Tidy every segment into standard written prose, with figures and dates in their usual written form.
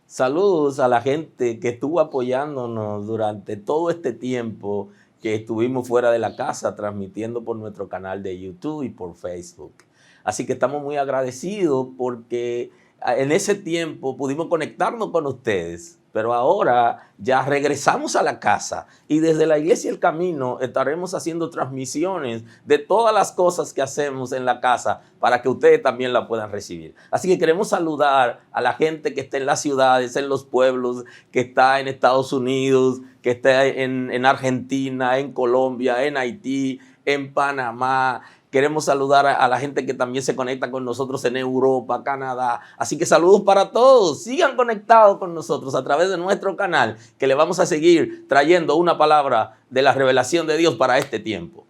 Saludos a la gente que estuvo apoyándonos durante todo este tiempo que estuvimos fuera de la casa, transmitiendo por nuestro canal de YouTube y por Facebook. Así que estamos muy agradecidos porque en ese tiempo pudimos conectarnos con ustedes, pero ahora ya regresamos a la casa y desde la Iglesia El Camino estaremos haciendo transmisiones de todas las cosas que hacemos en la casa para que ustedes también la puedan recibir. Así que queremos saludar a la gente que está en las ciudades, en los pueblos, que está en Estados Unidos, que está en Argentina, en Colombia, en Haití, en Panamá. Queremos saludar a la gente que también se conecta con nosotros en Europa, Canadá. Así que saludos para todos. Sigan conectados con nosotros a través de nuestro canal, que le vamos a seguir trayendo una palabra de la revelación de Dios para este tiempo.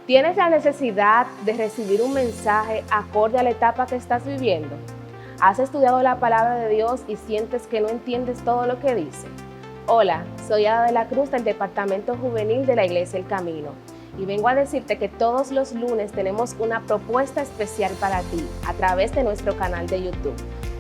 ¿Tienes la necesidad de recibir un mensaje acorde a la etapa que estás viviendo? ¿Has estudiado la palabra de Dios y sientes que no entiendes todo lo que dice? Hola, soy Ada de la Cruz del Departamento Juvenil de la Iglesia El Camino y vengo a decirte que todos los lunes tenemos una propuesta especial para ti a través de nuestro canal de YouTube,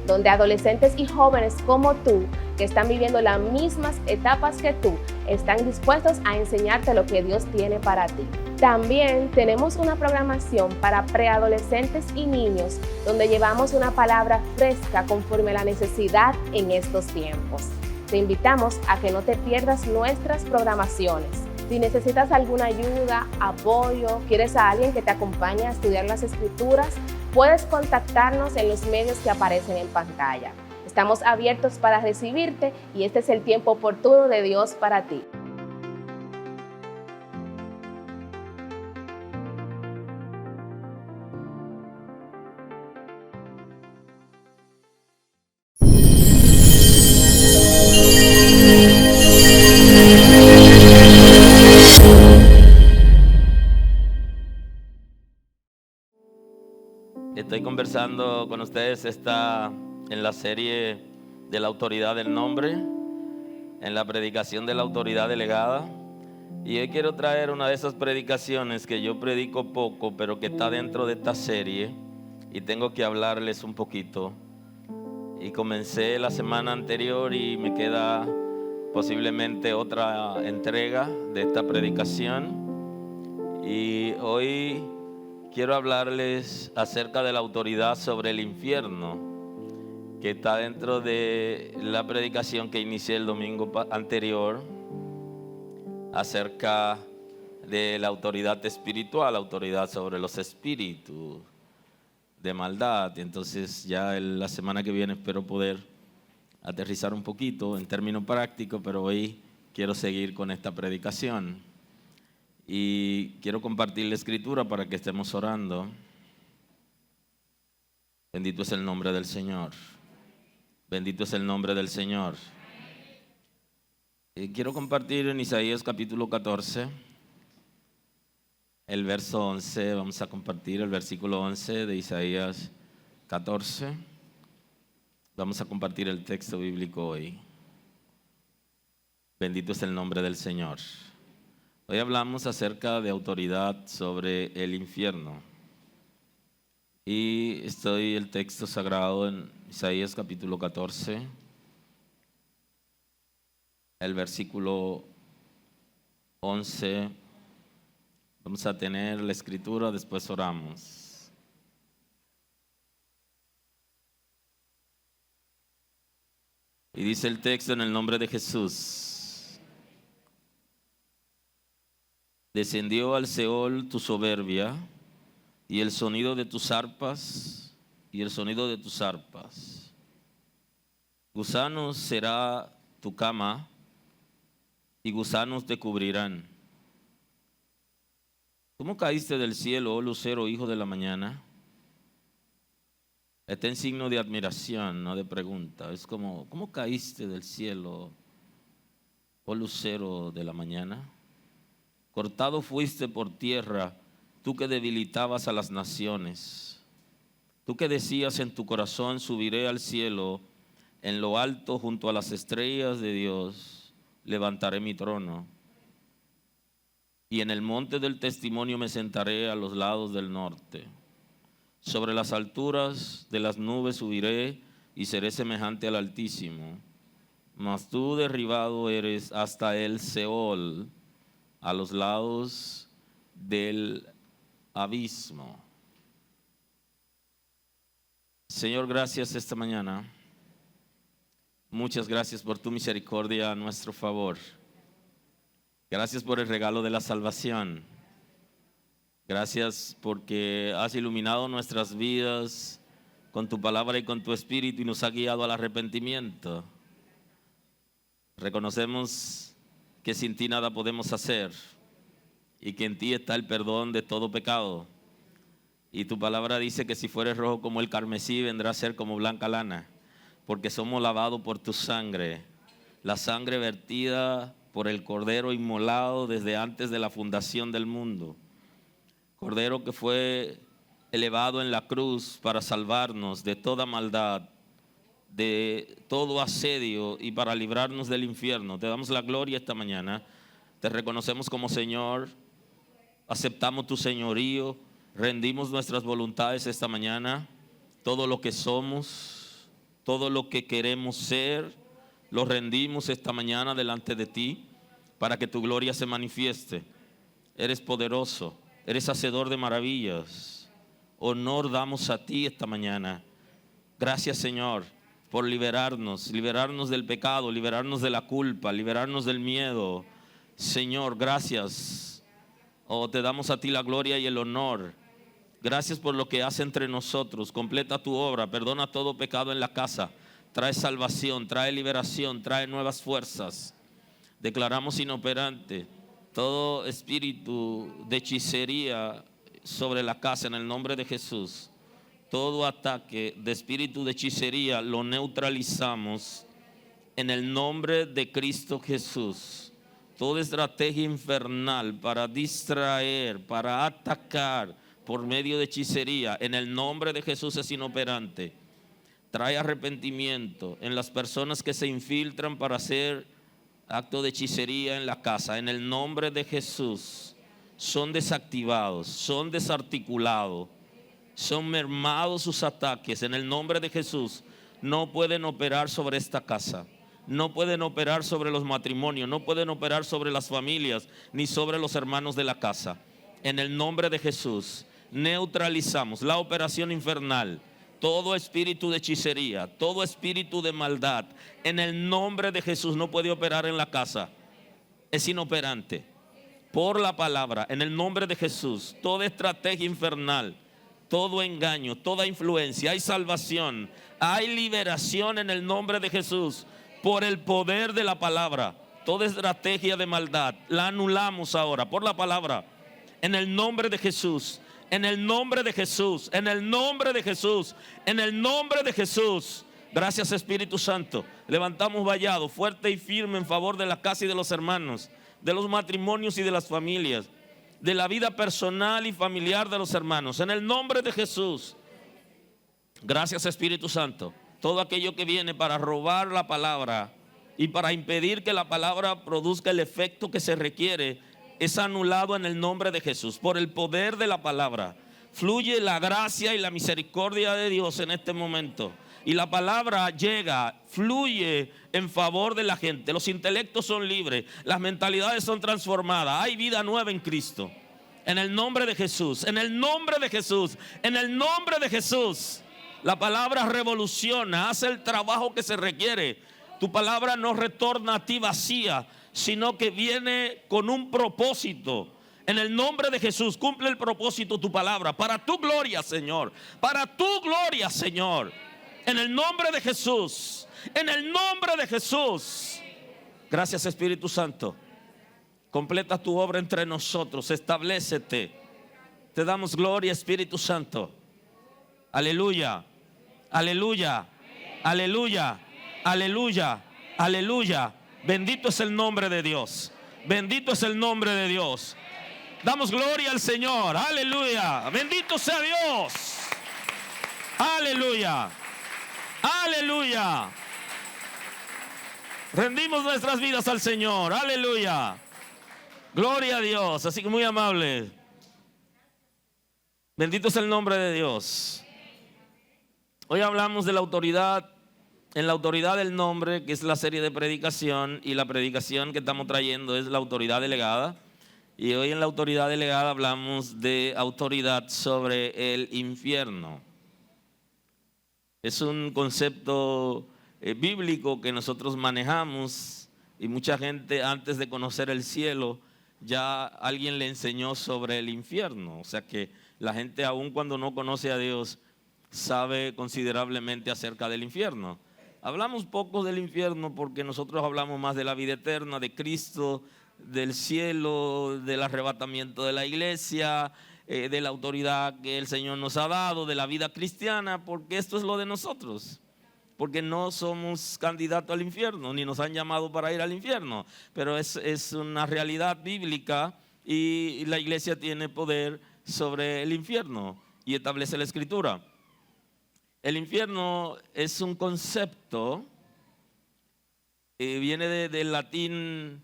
donde adolescentes y jóvenes como tú, que están viviendo las mismas etapas que tú, están dispuestos a enseñarte lo que Dios tiene para ti. También tenemos una programación para preadolescentes y niños, donde llevamos una palabra fresca conforme a la necesidad en estos tiempos. Te invitamos a que no te pierdas nuestras programaciones. Si necesitas alguna ayuda, apoyo, quieres a alguien que te acompañe a estudiar las Escrituras, puedes contactarnos en los medios que aparecen en pantalla. Estamos abiertos para recibirte y este es el tiempo oportuno de Dios para ti. Estoy conversando con ustedes, está en la serie de la autoridad del nombre, en la predicación de la autoridad delegada. Y hoy quiero traer una de esas predicaciones que yo predico poco, pero que está dentro de esta serie y tengo que hablarles un poquito. Y comencé la semana anterior y me queda posiblemente otra entrega de esta predicación. Y hoy quiero hablarles acerca de la autoridad sobre el infierno, que está dentro de la predicación que inicié el domingo anterior, acerca de la autoridad espiritual, autoridad sobre los espíritus de maldad. Entonces ya la semana que viene espero poder aterrizar un poquito en términos prácticos, pero hoy quiero seguir con esta predicación. Y quiero compartir la escritura para que estemos orando. Bendito es el nombre del Señor. Bendito es el nombre del Señor. Quiero compartir en Isaías capítulo 14, el verso 11. Vamos a compartir el versículo 11 de Isaías 14. Vamos a compartir el texto bíblico hoy. Bendito es el nombre del Señor. Hoy hablamos acerca de autoridad sobre el infierno. Y estoy el texto sagrado en Isaías capítulo 14, el versículo 11. Vamos a tener la escritura, después oramos. Y dice el texto en el nombre de Jesús: descendió al Seol tu soberbia y el sonido de tus arpas, Gusanos será tu cama y gusanos te cubrirán. ¿Cómo caíste del cielo, oh lucero, hijo de la mañana? Está en signo de admiración, no de pregunta. Es como, ¿cómo caíste del cielo, oh lucero de la mañana? Cortado fuiste por tierra, tú que debilitabas a las naciones. Tú que decías en tu corazón, subiré al cielo, en lo alto junto a las estrellas de Dios, levantaré mi trono. y en el monte del testimonio me sentaré a los lados del norte. Sobre las alturas de las nubes subiré y seré semejante al Altísimo. Mas tú derribado eres hasta el Seol, a los lados del abismo. Señor, gracias esta mañana. Muchas gracias por tu misericordia a nuestro favor. Gracias por el regalo de la salvación. Gracias porque has iluminado nuestras vidas con tu palabra y con tu espíritu y nos has guiado al arrepentimiento. Reconocemos que sin ti nada podemos hacer y que en ti está el perdón de todo pecado. Y tu palabra dice que si fueres rojo como el carmesí, vendrá a ser como blanca lana, porque somos lavados por tu sangre, la sangre vertida por el Cordero inmolado desde antes de la fundación del mundo. Cordero que fue elevado en la cruz para salvarnos de toda maldad, de todo asedio y para librarnos del infierno. Te damos la gloria esta mañana, te reconocemos como Señor, aceptamos tu señorío, rendimos nuestras voluntades esta mañana, todo lo que somos, todo lo que queremos ser, lo rendimos esta mañana delante de ti para que tu gloria se manifieste. Eres poderoso, eres hacedor de maravillas. Honor damos a ti esta mañana. Gracias, Señor, por liberarnos del pecado, liberarnos de la culpa, liberarnos del miedo. Señor, gracias. Te damos a ti la gloria y el honor. Gracias por lo que hace entre nosotros. Completa tu obra, perdona todo pecado en la casa. Trae salvación, trae liberación, trae nuevas fuerzas. Declaramos inoperante todo espíritu de hechicería sobre la casa en el nombre de Jesús. Todo ataque de espíritu de hechicería lo neutralizamos en el nombre de Cristo Jesús. Toda estrategia infernal para distraer, para atacar por medio de hechicería, en el nombre de Jesús es inoperante. Trae arrepentimiento en las personas que se infiltran para hacer acto de hechicería en la casa. En el nombre de Jesús son desactivados, son desarticulados, son mermados sus ataques. En el nombre de Jesús no pueden operar sobre esta casa, no pueden operar sobre los matrimonios, no pueden operar sobre las familias ni sobre los hermanos de la casa. En el nombre de Jesús neutralizamos la operación infernal, todo espíritu de hechicería, todo espíritu de maldad. En el nombre de Jesús no puede operar en la casa, es inoperante. Por la palabra, en el nombre de Jesús, toda estrategia infernal, todo engaño, toda influencia, hay salvación, hay liberación en el nombre de Jesús, por el poder de la palabra. Toda estrategia de maldad la anulamos ahora por la palabra, en el nombre de Jesús. En el nombre de Jesús, en el nombre de Jesús, en el nombre de Jesús. Gracias, Espíritu Santo. Levantamos vallado fuerte y firme en favor de la casa y de los hermanos, de los matrimonios y de las familias, de la vida personal y familiar de los hermanos. En el nombre de Jesús. Gracias, Espíritu Santo. Todo aquello que viene para robar la palabra y para impedir que la palabra produzca el efecto que se requiere, es anulado en el nombre de Jesús. Por el poder de la palabra fluye la gracia y la misericordia de Dios en este momento, y la palabra llega, fluye en favor de la gente. Los intelectos son libres, las mentalidades son transformadas, hay vida nueva en Cristo. En el nombre de Jesús, en el nombre de Jesús, en el nombre de Jesús. La palabra revoluciona, hace el trabajo que se requiere. Tu palabra no retorna a ti vacía, sino que viene con un propósito. En el nombre de Jesús, cumple el propósito tu palabra, para tu gloria, Señor, para tu gloria, Señor. En el nombre de Jesús, en el nombre de Jesús. Gracias, Espíritu Santo. Completa tu obra entre nosotros, establécete. Te damos gloria, Espíritu Santo. Aleluya, aleluya, aleluya, aleluya, aleluya. Bendito es el nombre de Dios. Bendito es el nombre de Dios. Damos gloria al Señor. Aleluya. Bendito sea Dios. Aleluya. Aleluya. Rendimos nuestras vidas al Señor. Aleluya. Gloria a Dios, así que muy amable. Bendito es el nombre de Dios. Hoy hablamos de la autoridad, en la autoridad del nombre, que es la serie de predicación, y la predicación que estamos trayendo es la autoridad delegada. Y hoy en la autoridad delegada hablamos de autoridad sobre el infierno. Es un concepto bíblico que nosotros manejamos, y mucha gente antes de conocer el cielo ya alguien le enseñó sobre el infierno. O sea que la gente, aun cuando no conoce a Dios, sabe considerablemente acerca del infierno. Hablamos poco del infierno porque nosotros hablamos más de la vida eterna, de Cristo, del cielo, del arrebatamiento de la iglesia, de la autoridad que el Señor nos ha dado, de la vida cristiana, porque esto es lo de nosotros. Porque no somos candidatos al infierno, ni nos han llamado para ir al infierno, pero es una realidad bíblica, y la iglesia tiene poder sobre el infierno y establece la escritura. El infierno es un concepto, viene del latín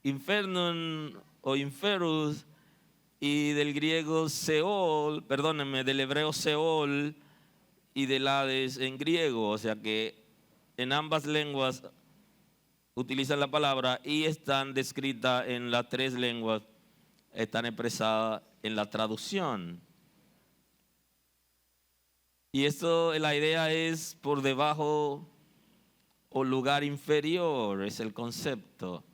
infernum o inferus, y del griego Seol, perdónenme, del hebreo Seol y del Hades en griego. O sea que en ambas lenguas utilizan la palabra y están descritas en las tres lenguas, están expresadas en la traducción. Y esto, la idea es por debajo o lugar inferior, es el concepto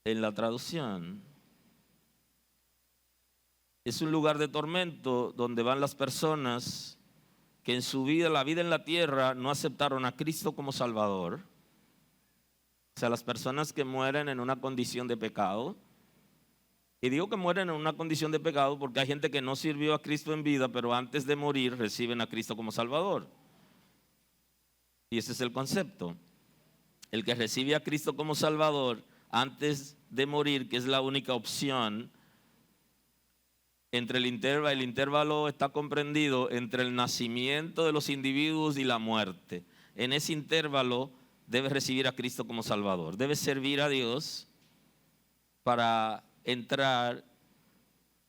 en la traducción. Es un lugar de tormento donde van las personas que en su vida, la vida en la tierra, no aceptaron a Cristo como Salvador. O sea, las personas que mueren en una condición de pecado. Y digo que mueren en una condición de pecado porque hay gente que no sirvió a Cristo en vida, pero antes de morir reciben a Cristo como Salvador. Y ese es el concepto. El que recibe a Cristo como Salvador antes de morir, que es la única opción, entre el intervalo está comprendido entre el nacimiento de los individuos y la muerte. En ese intervalo debe recibir a Cristo como Salvador. Debe servir a Dios para entrar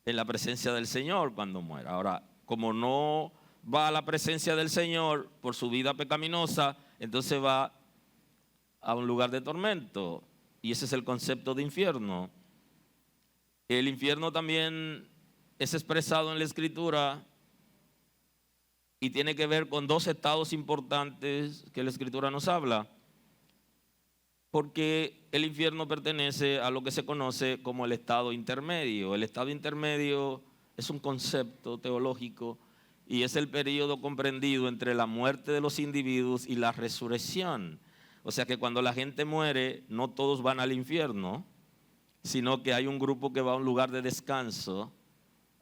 en la presencia del Señor cuando muera. Ahora, como no va a la presencia del Señor por su vida pecaminosa, entonces va a un lugar de tormento. Y ese es el concepto de infierno. El infierno también es expresado en la Escritura y tiene que ver con dos estados importantes que la Escritura nos habla. Porque el infierno pertenece a lo que se conoce como el estado intermedio. El estado intermedio es un concepto teológico y es el periodo comprendido entre la muerte de los individuos y la resurrección. O sea que cuando la gente muere, no todos van al infierno, sino que hay un grupo que va a un lugar de descanso,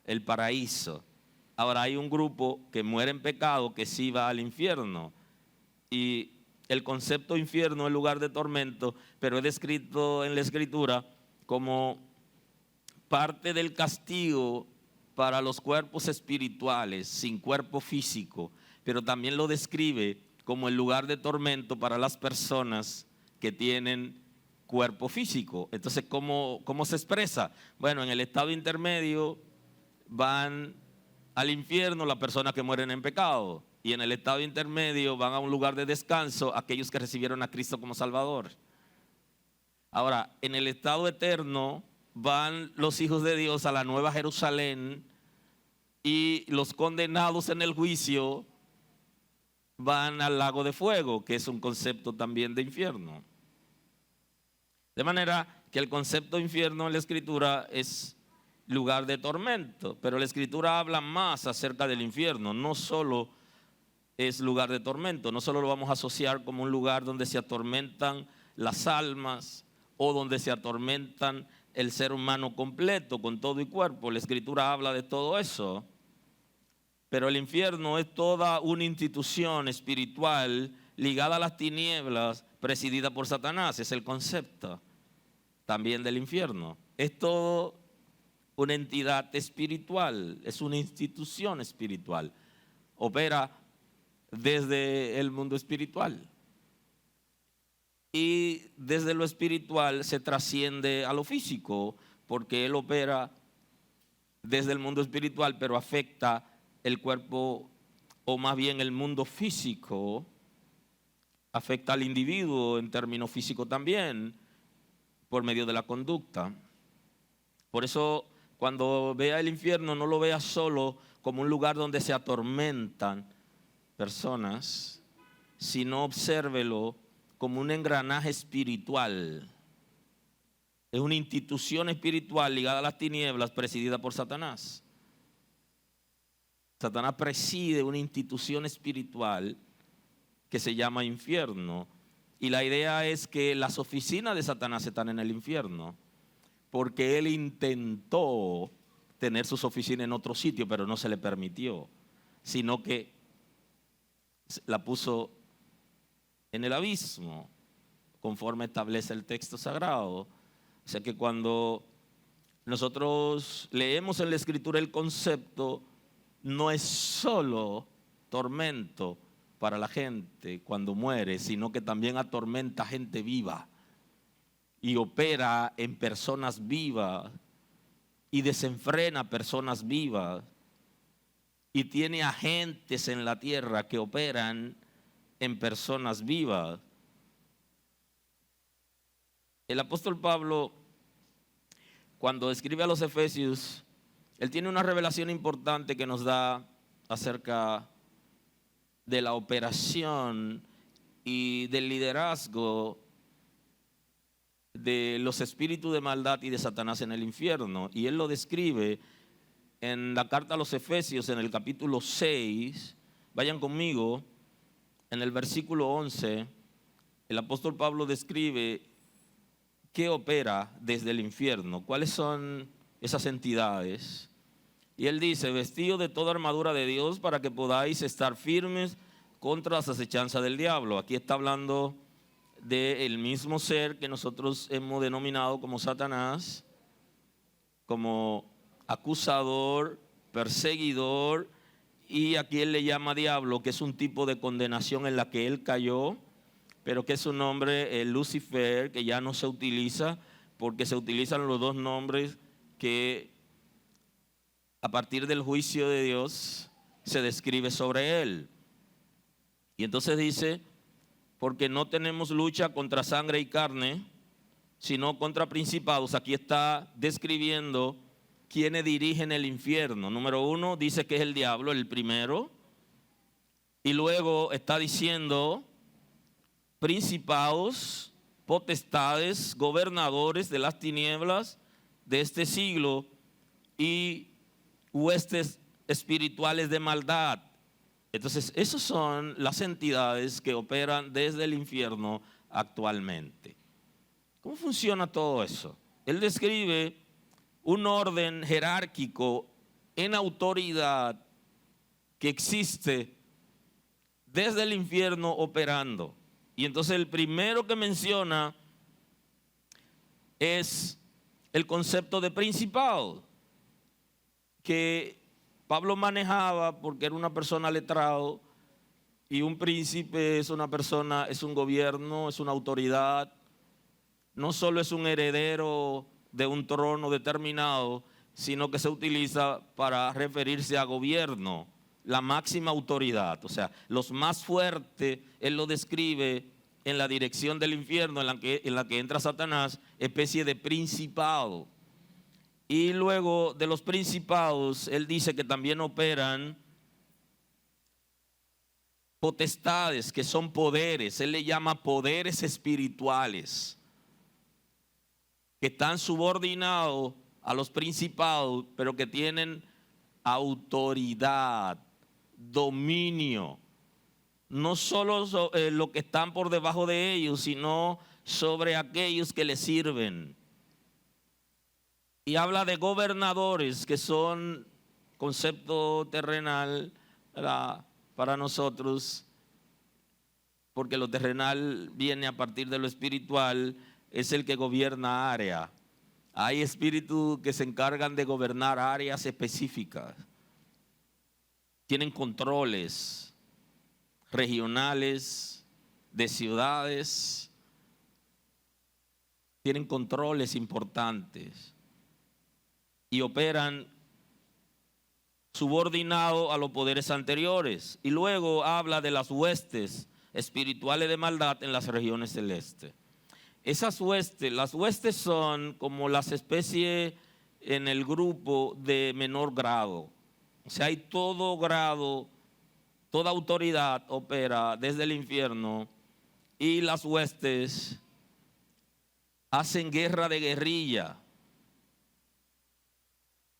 el paraíso. Ahora hay un grupo que muere en pecado que sí va al infierno. Y el concepto infierno es lugar de tormento, pero es descrito en la Escritura como parte del castigo para los cuerpos espirituales, sin cuerpo físico, pero también lo describe como el lugar de tormento para las personas que tienen cuerpo físico. Entonces, ¿cómo se expresa? Bueno, en el estado intermedio van al infierno las personas que mueren en pecado. Y en el estado intermedio van a un lugar de descanso aquellos que recibieron a Cristo como Salvador. Ahora, en el estado eterno van los hijos de Dios a la Nueva Jerusalén, y los condenados en el juicio van al lago de fuego, que es un concepto también de infierno. De manera que el concepto de infierno en la Escritura es lugar de tormento, pero la Escritura habla más acerca del infierno. No solo es lugar de tormento, no solo lo vamos a asociar como un lugar donde se atormentan las almas o donde se atormentan el ser humano completo con todo y cuerpo. La Escritura habla de todo eso, pero el infierno es toda una institución espiritual ligada a las tinieblas, presidida por Satanás. Es el concepto también del infierno. Es todo una entidad espiritual, es una institución espiritual. Opera desde el mundo espiritual. y desde lo espiritual se trasciende a lo físico, porque él opera desde el mundo espiritual, pero afecta el cuerpo, o más bien el mundo físico, afecta al individuo en términos físicos también, por medio de la conducta. Por eso, cuando vea el infierno, no lo vea solo como un lugar donde se atormentan personas, sino obsérvelo como un engranaje espiritual. Es una institución espiritual ligada a las tinieblas, presidida por Satanás. Satanás preside una institución espiritual que se llama infierno. Y la idea es que las oficinas de Satanás están en el infierno, porque él intentó tener sus oficinas en otro sitio, pero no se le permitió, sino que la puso en el abismo, conforme establece el texto sagrado. O sea que cuando nosotros leemos en la Escritura el concepto, no es solo tormento para la gente cuando muere, sino que también atormenta gente viva y opera en personas vivas y desenfrena personas vivas y tiene agentes en la tierra que operan en personas vivas. El apóstol Pablo, cuando escribe a los Efesios, él tiene una revelación importante que nos da acerca de la operación y del liderazgo de los espíritus de maldad y de Satanás en el infierno. Y él lo describe en la carta a los Efesios, en el capítulo 6. Vayan conmigo, en el versículo 11, el apóstol Pablo describe qué opera desde el infierno, cuáles son esas entidades. Y él dice: vestido de toda armadura de Dios para que podáis estar firmes contra las acechanzas del diablo. Aquí está hablando del mismo ser que nosotros hemos denominado como Satanás, como acusador, perseguidor, y aquí él le llama diablo, que es un tipo de condenación en la que él cayó, pero que es un nombre, Lucifer, que ya no se utiliza, porque se utilizan los dos nombres que a partir del juicio de Dios se describe sobre él. Y entonces dice: porque no tenemos lucha contra sangre y carne, sino contra principados. Aquí está describiendo quiénes dirigen el infierno. Número uno, dice que es el diablo, el primero. Y luego está diciendo principados, potestades, gobernadores de las tinieblas de este siglo y huestes espirituales de maldad. Entonces, esas son las entidades que operan desde el infierno actualmente. ¿Cómo funciona todo eso? Él describe un orden jerárquico en autoridad que existe desde el infierno operando. Y entonces el primero que menciona es el concepto de principado, que Pablo manejaba porque era una persona letrado, y un príncipe es una persona, es un gobierno, es una autoridad. No solo es un heredero de un trono determinado, sino que se utiliza para referirse a gobierno, la máxima autoridad. O sea, los más fuertes, él lo describe en la dirección del infierno en la que entra Satanás, especie de principado. Y luego de los principados, él dice que también operan potestades, que son poderes. Él le llama poderes espirituales, que están subordinados a los principados, pero que tienen autoridad, dominio. No solo lo que están por debajo de ellos, sino sobre aquellos que les sirven. Y habla de gobernadores, que son concepto terrenal para nosotros, porque lo terrenal viene a partir de lo espiritual, es el que gobierna área. Hay espíritus que se encargan de gobernar áreas específicas. Tienen controles regionales, de ciudades, tienen controles importantes y operan subordinado a los poderes anteriores. Y luego habla de las huestes espirituales de maldad en las regiones celestes. Esas huestes, las huestes son como las especies en el grupo de menor grado. O sea, hay todo grado, toda autoridad opera desde el infierno y las huestes hacen guerra de guerrilla.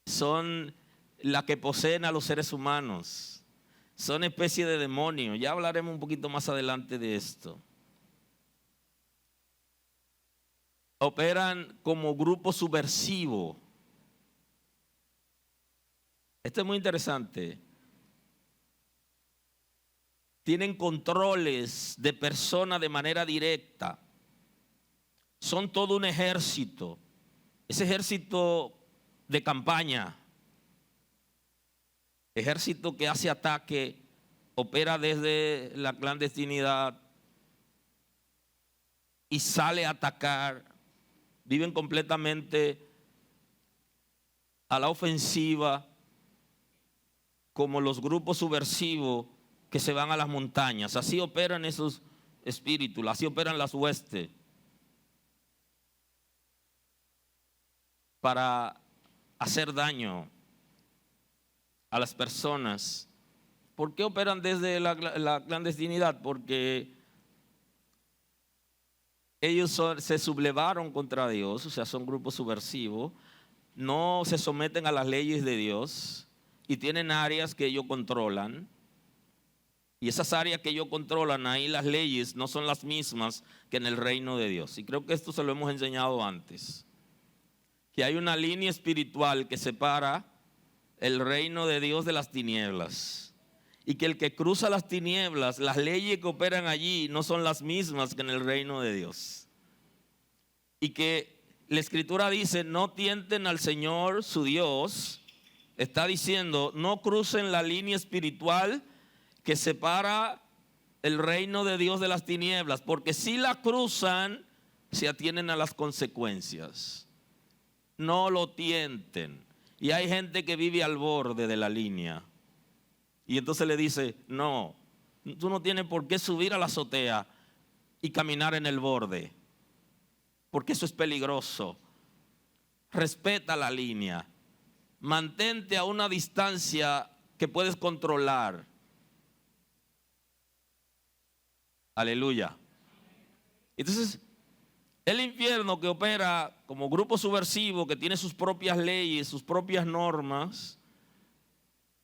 Son las que poseen a los seres humanos. Son especie de demonios. Ya hablaremos un poquito más adelante de esto. Operan como grupo subversivo. Esto es muy interesante. Tienen controles de personas de manera directa. Son todo un ejército. Ese ejército de campaña. Ejército que hace ataque, opera desde la clandestinidad y sale a atacar. Viven completamente a la ofensiva, como los grupos subversivos que se van a las montañas. Así operan esos espíritus, así operan las huestes para hacer daño a las personas. ¿Por qué operan desde la clandestinidad? Porque ellos se sublevaron contra Dios, o sea, son grupos subversivos, no se someten a las leyes de Dios y tienen áreas que ellos controlan. Y esas áreas que ellos controlan, ahí las leyes no son las mismas que en el reino de Dios. Y creo que esto se lo hemos enseñado antes, que hay una línea espiritual que separa el reino de Dios de las tinieblas, y que el que cruza las tinieblas, las leyes que operan allí no son las mismas que en el reino de Dios, y que la Escritura dice: no tienten al Señor su Dios. Está diciendo: no crucen la línea espiritual que separa el reino de Dios de las tinieblas, porque si la cruzan se atienen a las consecuencias. No lo tienten. Y hay gente que vive al borde de la línea. Y entonces le dice: no, tú no tienes por qué subir a la azotea y caminar en el borde, porque eso es peligroso. Respeta la línea. Mantente a una distancia que puedes controlar. Aleluya. Entonces, el infierno, que opera como grupo subversivo, que tiene sus propias leyes, sus propias normas,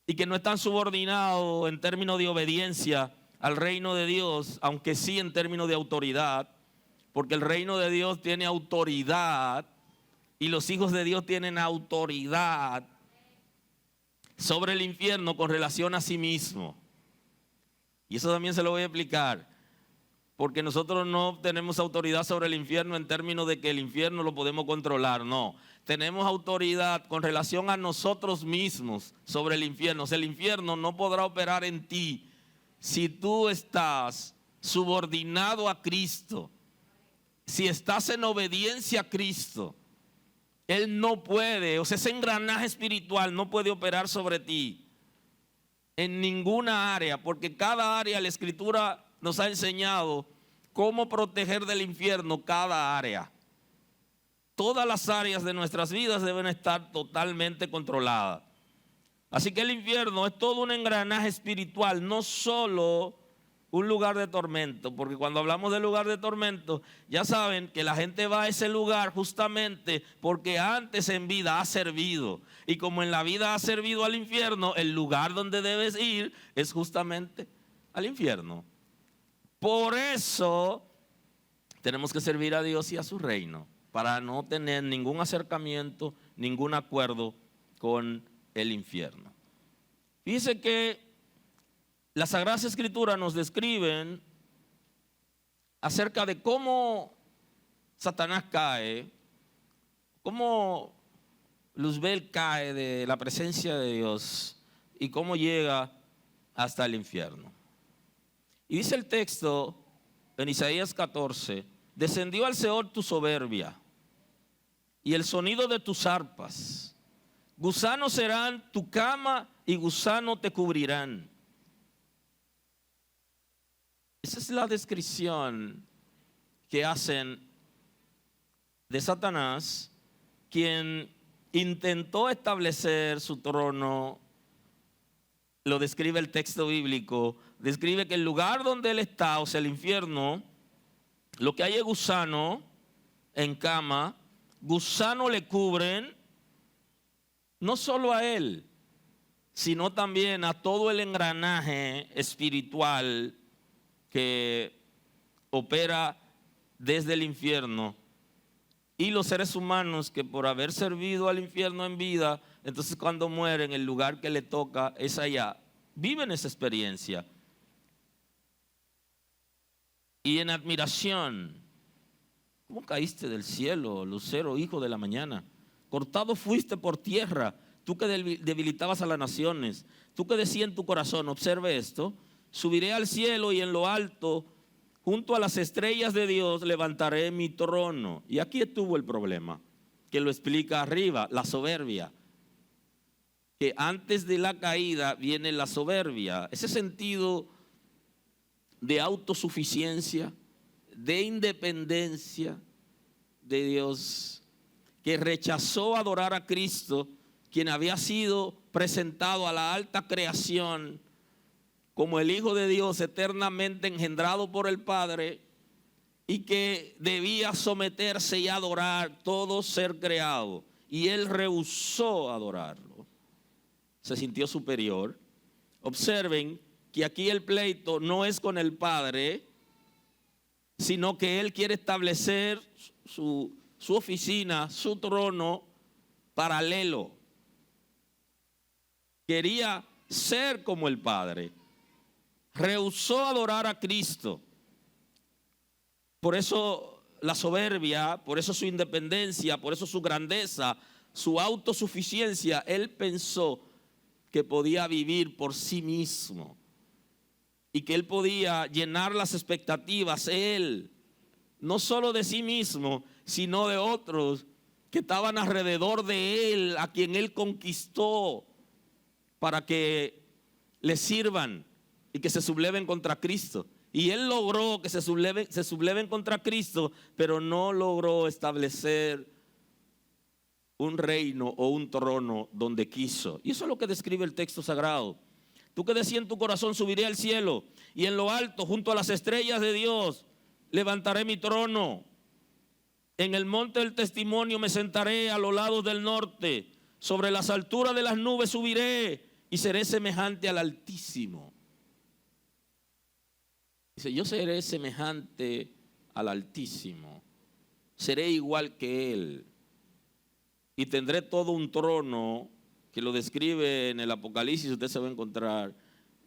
y que no están subordinados en términos de obediencia al reino de Dios, aunque sí en términos de autoridad, porque el reino de Dios tiene autoridad y los hijos de Dios tienen autoridad sobre el infierno con relación a sí mismo. Y eso también se lo voy a explicar. Porque nosotros no tenemos autoridad sobre el infierno en términos de que el infierno lo podemos controlar, no. Tenemos autoridad con relación a nosotros mismos sobre el infierno. O sea, el infierno no podrá operar en ti si tú estás subordinado a Cristo, si estás en obediencia a Cristo. Él no puede, o sea, ese engranaje espiritual no puede operar sobre ti en ninguna área, porque cada área, la Escritura nos ha enseñado cómo proteger del infierno cada área. Todas las áreas de nuestras vidas deben estar totalmente controladas. Así que el infierno es todo un engranaje espiritual, no solo un lugar de tormento, porque cuando hablamos de lugar de tormento, ya saben que la gente va a ese lugar justamente porque antes en vida ha servido. Y como en la vida ha servido al infierno, el lugar donde debes ir es justamente al infierno. Por eso tenemos que servir a Dios y a su reino, para no tener ningún acercamiento, ningún acuerdo con el infierno. Dice que las Sagradas Escrituras nos describen acerca de cómo Satanás cae, cómo Luzbel cae de la presencia de Dios y cómo llega hasta el infierno. Y dice el texto en Isaías 14: descendió al Seol tu soberbia. y el sonido de tus arpas. Gusanos serán tu cama y gusano te cubrirán. Esa es la descripción que hacen de Satanás, quien intentó establecer su trono. Lo describe el texto bíblico, describe que el lugar donde él está, o sea, el infierno, lo que hay es gusano en cama, gusano le cubren, no solo a él, sino también a todo el engranaje espiritual que opera desde el infierno. Y los seres humanos que por haber servido al infierno en vida, entonces cuando mueren el lugar que le toca es allá. Viven esa experiencia. Y en admiración, ¿cómo caíste del cielo, lucero, hijo de la mañana? Cortado fuiste por tierra, tú que debilitabas a las naciones, tú que decías en tu corazón, observe esto, subiré al cielo y en lo alto, junto a las estrellas de Dios, levantaré mi trono. Y aquí estuvo el problema, que lo explica arriba, la soberbia. Que antes de la caída viene la soberbia, ese sentido de autosuficiencia, de independencia de Dios, que rechazó adorar a Cristo, quien había sido presentado a la alta creación como el Hijo de Dios eternamente engendrado por el Padre y que debía someterse y adorar todo ser creado. Y él rehusó adorarlo. Se sintió superior. Observen que aquí el pleito no es con el Padre, sino que él quiere establecer su oficina, su trono paralelo. Quería ser como el Padre. Rehusó adorar a Cristo. Por eso la soberbia, por eso su independencia, por eso su grandeza, su autosuficiencia. Él pensó que podía vivir por sí mismo y que él podía llenar las expectativas, él, no solo de sí mismo, sino de otros que estaban alrededor de él, a quien él conquistó para que le sirvan y que se subleven contra Cristo. Y él logró que se subleven contra Cristo, pero no logró establecer un reino o un trono donde quiso. Y eso es lo que describe el texto sagrado. Tú que decías en tu corazón, subiré al cielo, y en lo alto, junto a las estrellas de Dios, levantaré mi trono. En el monte del testimonio me sentaré a los lados del norte. Sobre las alturas de las nubes subiré y seré semejante al Altísimo. Dice, yo seré semejante al Altísimo. Seré igual que Él. Y tendré todo un trono que lo describe en el Apocalipsis. Usted se va a encontrar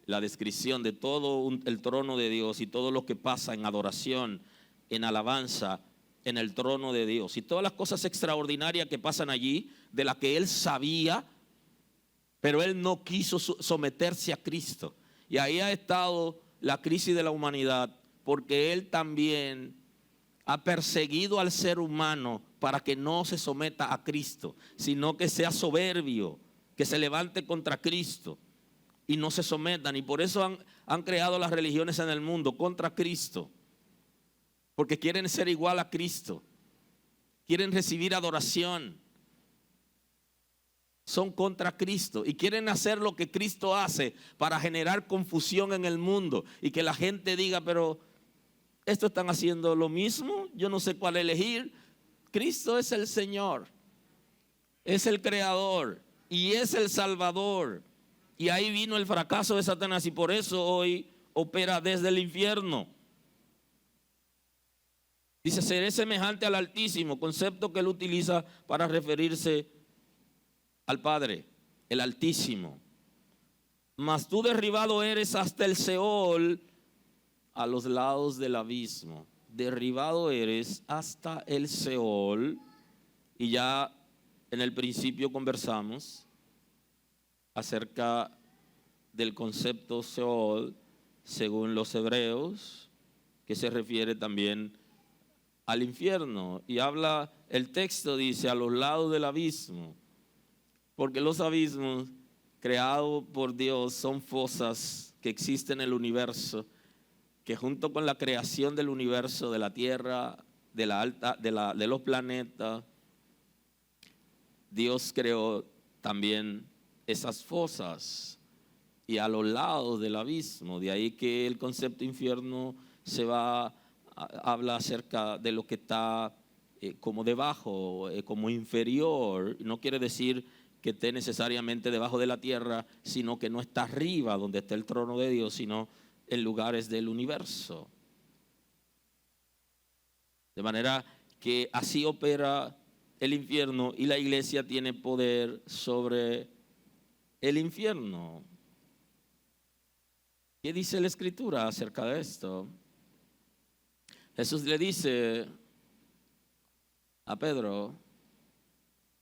la descripción de todo el trono de Dios y todo lo que pasa en adoración, en alabanza, en el trono de Dios. Y todas las cosas extraordinarias que pasan allí, de las que Él sabía, pero Él no quiso someterse a Cristo. Y ahí ha estado la crisis de la humanidad, porque Él también ha perseguido al ser humano para que no se someta a Cristo, sino que sea soberbio, que se levante contra Cristo y no se sometan. Y por eso han creado las religiones en el mundo contra Cristo, porque quieren ser igual a Cristo, quieren recibir adoración, son contra Cristo y quieren hacer lo que Cristo hace para generar confusión en el mundo y que la gente diga, pero estos están haciendo lo mismo, yo no sé cuál elegir. Cristo es el Señor, es el Creador y es el Salvador. Y ahí vino el fracaso de Satanás y por eso hoy opera desde el infierno. Dice, seré semejante al Altísimo, concepto que él utiliza para referirse al Padre, el Altísimo. Mas tú derribado eres hasta el Seol, a los lados del abismo. Derribado eres hasta el Seol. Y ya en el principio conversamos acerca del concepto Seol según los hebreos, que se refiere también al infierno y habla el texto dice a los lados del abismo, porque los abismos creados por Dios son fosas que existen en el universo, que junto con la creación del universo, de la tierra, de los planetas, Dios creó también esas fosas y a los lados del abismo. De ahí que el concepto infierno habla acerca de lo que está como debajo, como inferior. No quiere decir que esté necesariamente debajo de la tierra, sino que no está arriba donde está el trono de Dios, sino en lugares del universo. De manera que así opera el infierno y la iglesia tiene poder sobre el infierno. ¿Qué dice la Escritura acerca de esto? Jesús le dice a Pedro: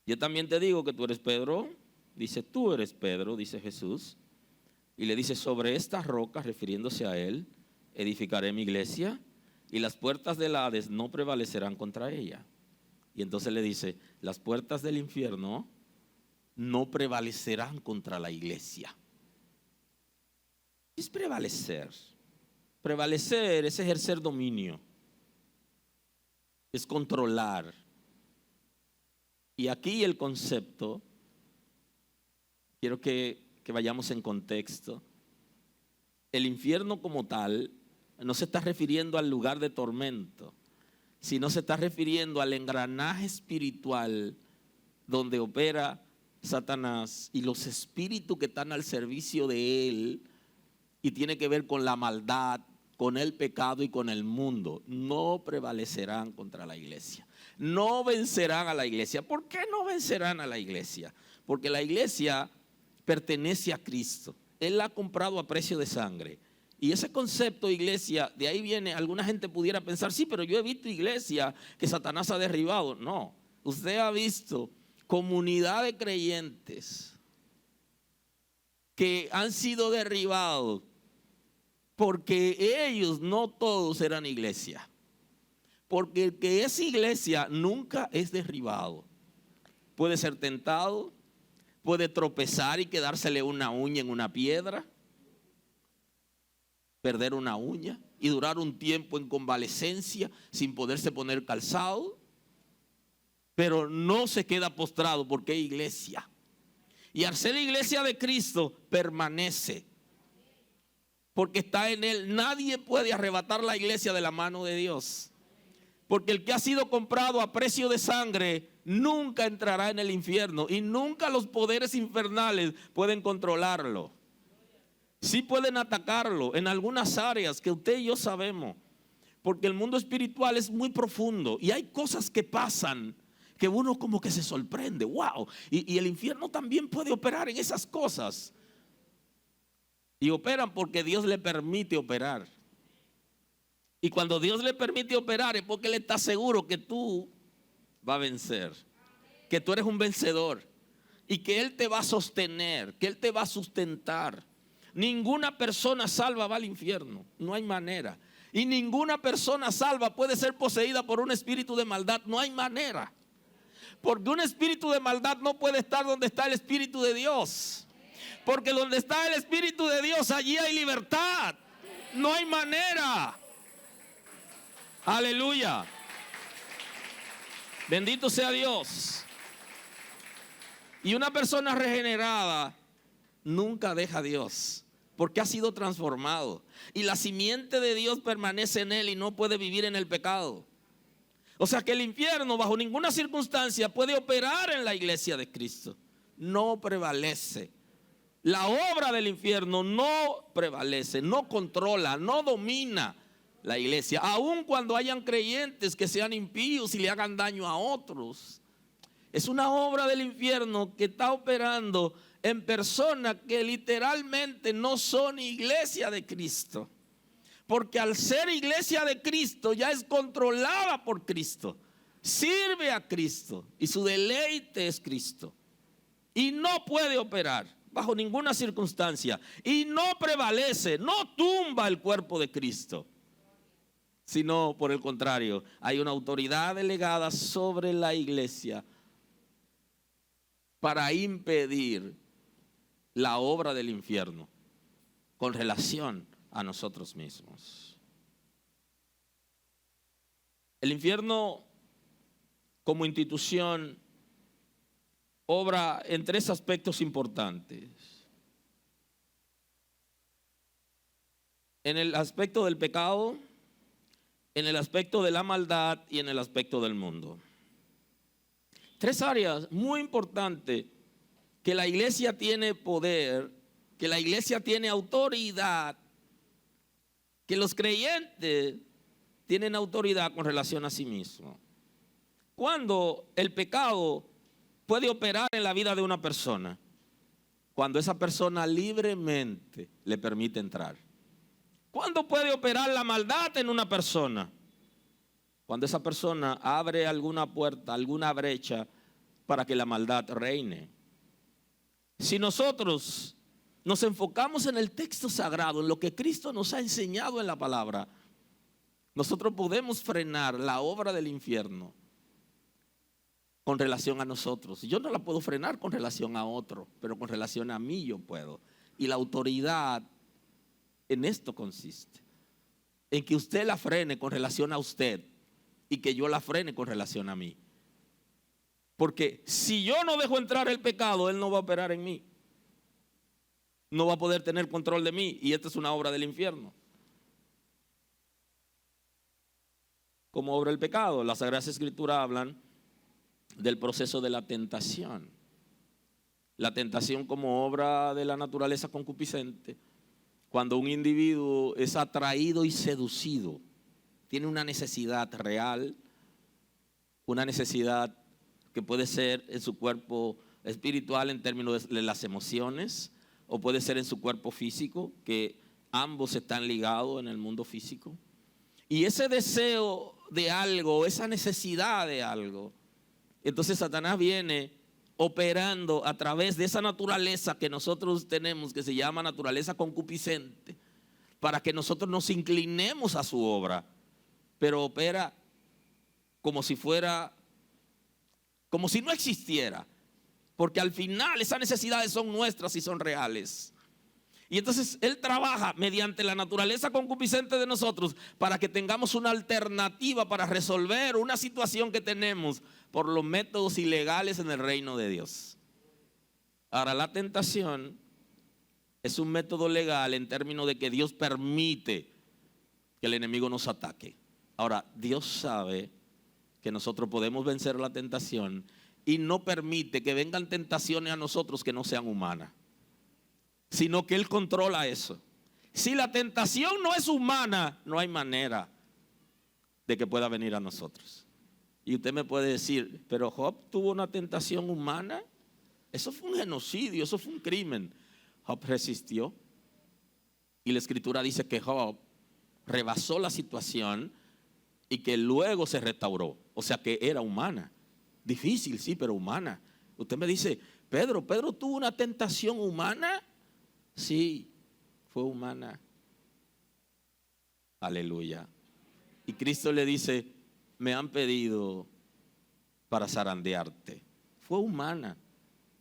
yo también te digo que tú eres Pedro. Dice: tú eres Pedro, dice Jesús. Y le dice: sobre estas rocas, refiriéndose a él, edificaré mi iglesia y las puertas del Hades no prevalecerán contra ella. Y entonces le dice: las puertas del infierno no prevalecerán contra la iglesia. ¿Qué es prevalecer? Prevalecer es ejercer dominio, es controlar. Y aquí el concepto, quiero que vayamos en contexto. El infierno como tal no se está refiriendo al lugar de tormento, sino se está refiriendo al engranaje espiritual donde opera Satanás y los espíritus que están al servicio de él, y tiene que ver con la maldad, con el pecado y con el mundo. No prevalecerán contra la iglesia. No vencerán a la iglesia. ¿Por qué no vencerán a la iglesia? Porque la iglesia pertenece a Cristo. Él la ha comprado a precio de sangre. Y ese concepto iglesia, de ahí viene, alguna gente pudiera pensar: sí, pero yo he visto iglesia que Satanás ha derribado. No, usted ha visto comunidad de creyentes que han sido derribados porque ellos no todos eran iglesia. Porque el que es iglesia nunca es derribado. Puede ser tentado, puede tropezar y quedársele una uña en una piedra, perder una uña y durar un tiempo en convalecencia sin poderse poner calzado, pero no se queda postrado porque es iglesia. Y al ser iglesia de Cristo permanece, porque está en él. Nadie puede arrebatar la iglesia de la mano de Dios, porque el que ha sido comprado a precio de sangre nunca entrará en el infierno, y nunca los poderes infernales pueden controlarlo. Sí pueden atacarlo en algunas áreas que usted y yo sabemos, porque el mundo espiritual es muy profundo y hay cosas que pasan que uno como que se sorprende. Wow, y el infierno también puede operar en esas cosas. Y operan porque Dios le permite operar. Y cuando Dios le permite operar es porque Él está seguro que tú vas a vencer, que tú eres un vencedor y que Él te va a sostener, que Él te va a sustentar. Ninguna persona salva va al infierno, no hay manera. Y ninguna persona salva puede ser poseída por un espíritu de maldad, no hay manera. Porque un espíritu de maldad no puede estar donde está el Espíritu de Dios. Porque donde está el Espíritu de Dios, allí hay libertad. No hay manera. Aleluya. Bendito sea Dios. Y una persona regenerada nunca deja a Dios, porque ha sido transformado. Y la simiente de Dios permanece en él y no puede vivir en el pecado. O sea que el infierno bajo ninguna circunstancia puede operar en la iglesia de Cristo. No prevalece. La obra del infierno no prevalece, no controla, no domina la iglesia. Aun cuando hayan creyentes que sean impíos y le hagan daño a otros. Es una obra del infierno que está operando en personas que literalmente no son iglesia de Cristo. Porque al ser iglesia de Cristo ya es controlada por Cristo. Sirve a Cristo y su deleite es Cristo. Y no puede operar bajo ninguna circunstancia. Y no prevalece, no tumba el cuerpo de Cristo. sino por el contrario, hay una autoridad delegada sobre la iglesia para impedir la obra del infierno con relación a nosotros mismos. El infierno como institución obra en tres aspectos importantes. En el aspecto del pecado, en el aspecto de la maldad y en el aspecto del mundo. Tres áreas muy importantes que la iglesia tiene poder, que la iglesia tiene autoridad, que los creyentes tienen autoridad con relación a sí mismos. Cuando el pecado puede operar en la vida de una persona, cuando esa persona libremente le permite entrar. ¿Cuándo puede operar la maldad en una persona? Cuando esa persona abre alguna puerta, alguna brecha para que la maldad reine. Si nosotros nos enfocamos en el texto sagrado, en lo que Cristo nos ha enseñado en la palabra, nosotros podemos frenar la obra del infierno con relación a nosotros. Yo no la puedo frenar con relación a otro, pero con relación a mí yo puedo. Y la autoridad en esto consiste, en que usted la frene con relación a usted y que yo la frene con relación a mí. Porque si yo no dejo entrar el pecado, él no va a operar en mí. No va a poder tener control de mí, y esta es una obra del infierno. ¿Cómo obra el pecado? Las Sagradas Escrituras hablan del proceso de la tentación. La tentación como obra de la naturaleza concupiscente. Cuando un individuo es atraído y seducido, tiene una necesidad real, una necesidad que puede ser en su cuerpo espiritual en términos de las emociones, o puede ser en su cuerpo físico, que ambos están ligados en el mundo físico. Y ese deseo de algo, esa necesidad de algo, entonces Satanás viene operando a través de esa naturaleza que nosotros tenemos, que se llama naturaleza concupiscente, para que nosotros nos inclinemos a su obra, pero opera como si fuera, como si no existiera, porque al final esas necesidades son nuestras y son reales. Y entonces Él trabaja mediante la naturaleza concupiscente de nosotros para que tengamos una alternativa para resolver una situación que tenemos por los métodos ilegales en el reino de Dios. Ahora, la tentación es un método legal en términos de que Dios permite que el enemigo nos ataque. Ahora, Dios sabe que nosotros podemos vencer la tentación y no permite que vengan tentaciones a nosotros que no sean humanas, sino que Él controla eso. Si la tentación no es humana, no hay manera de que pueda venir a nosotros. Y usted me puede decir, pero Job tuvo una tentación humana. Eso fue un genocidio, eso fue un crimen. Job resistió. Y la Escritura dice que Job rebasó la situación y que luego se restauró. O sea que era humana. Difícil, sí, pero humana. Usted me dice, Pedro tuvo una tentación humana. Sí, fue humana. Aleluya. Y Cristo le dice, me han pedido para zarandearte. Fue humana.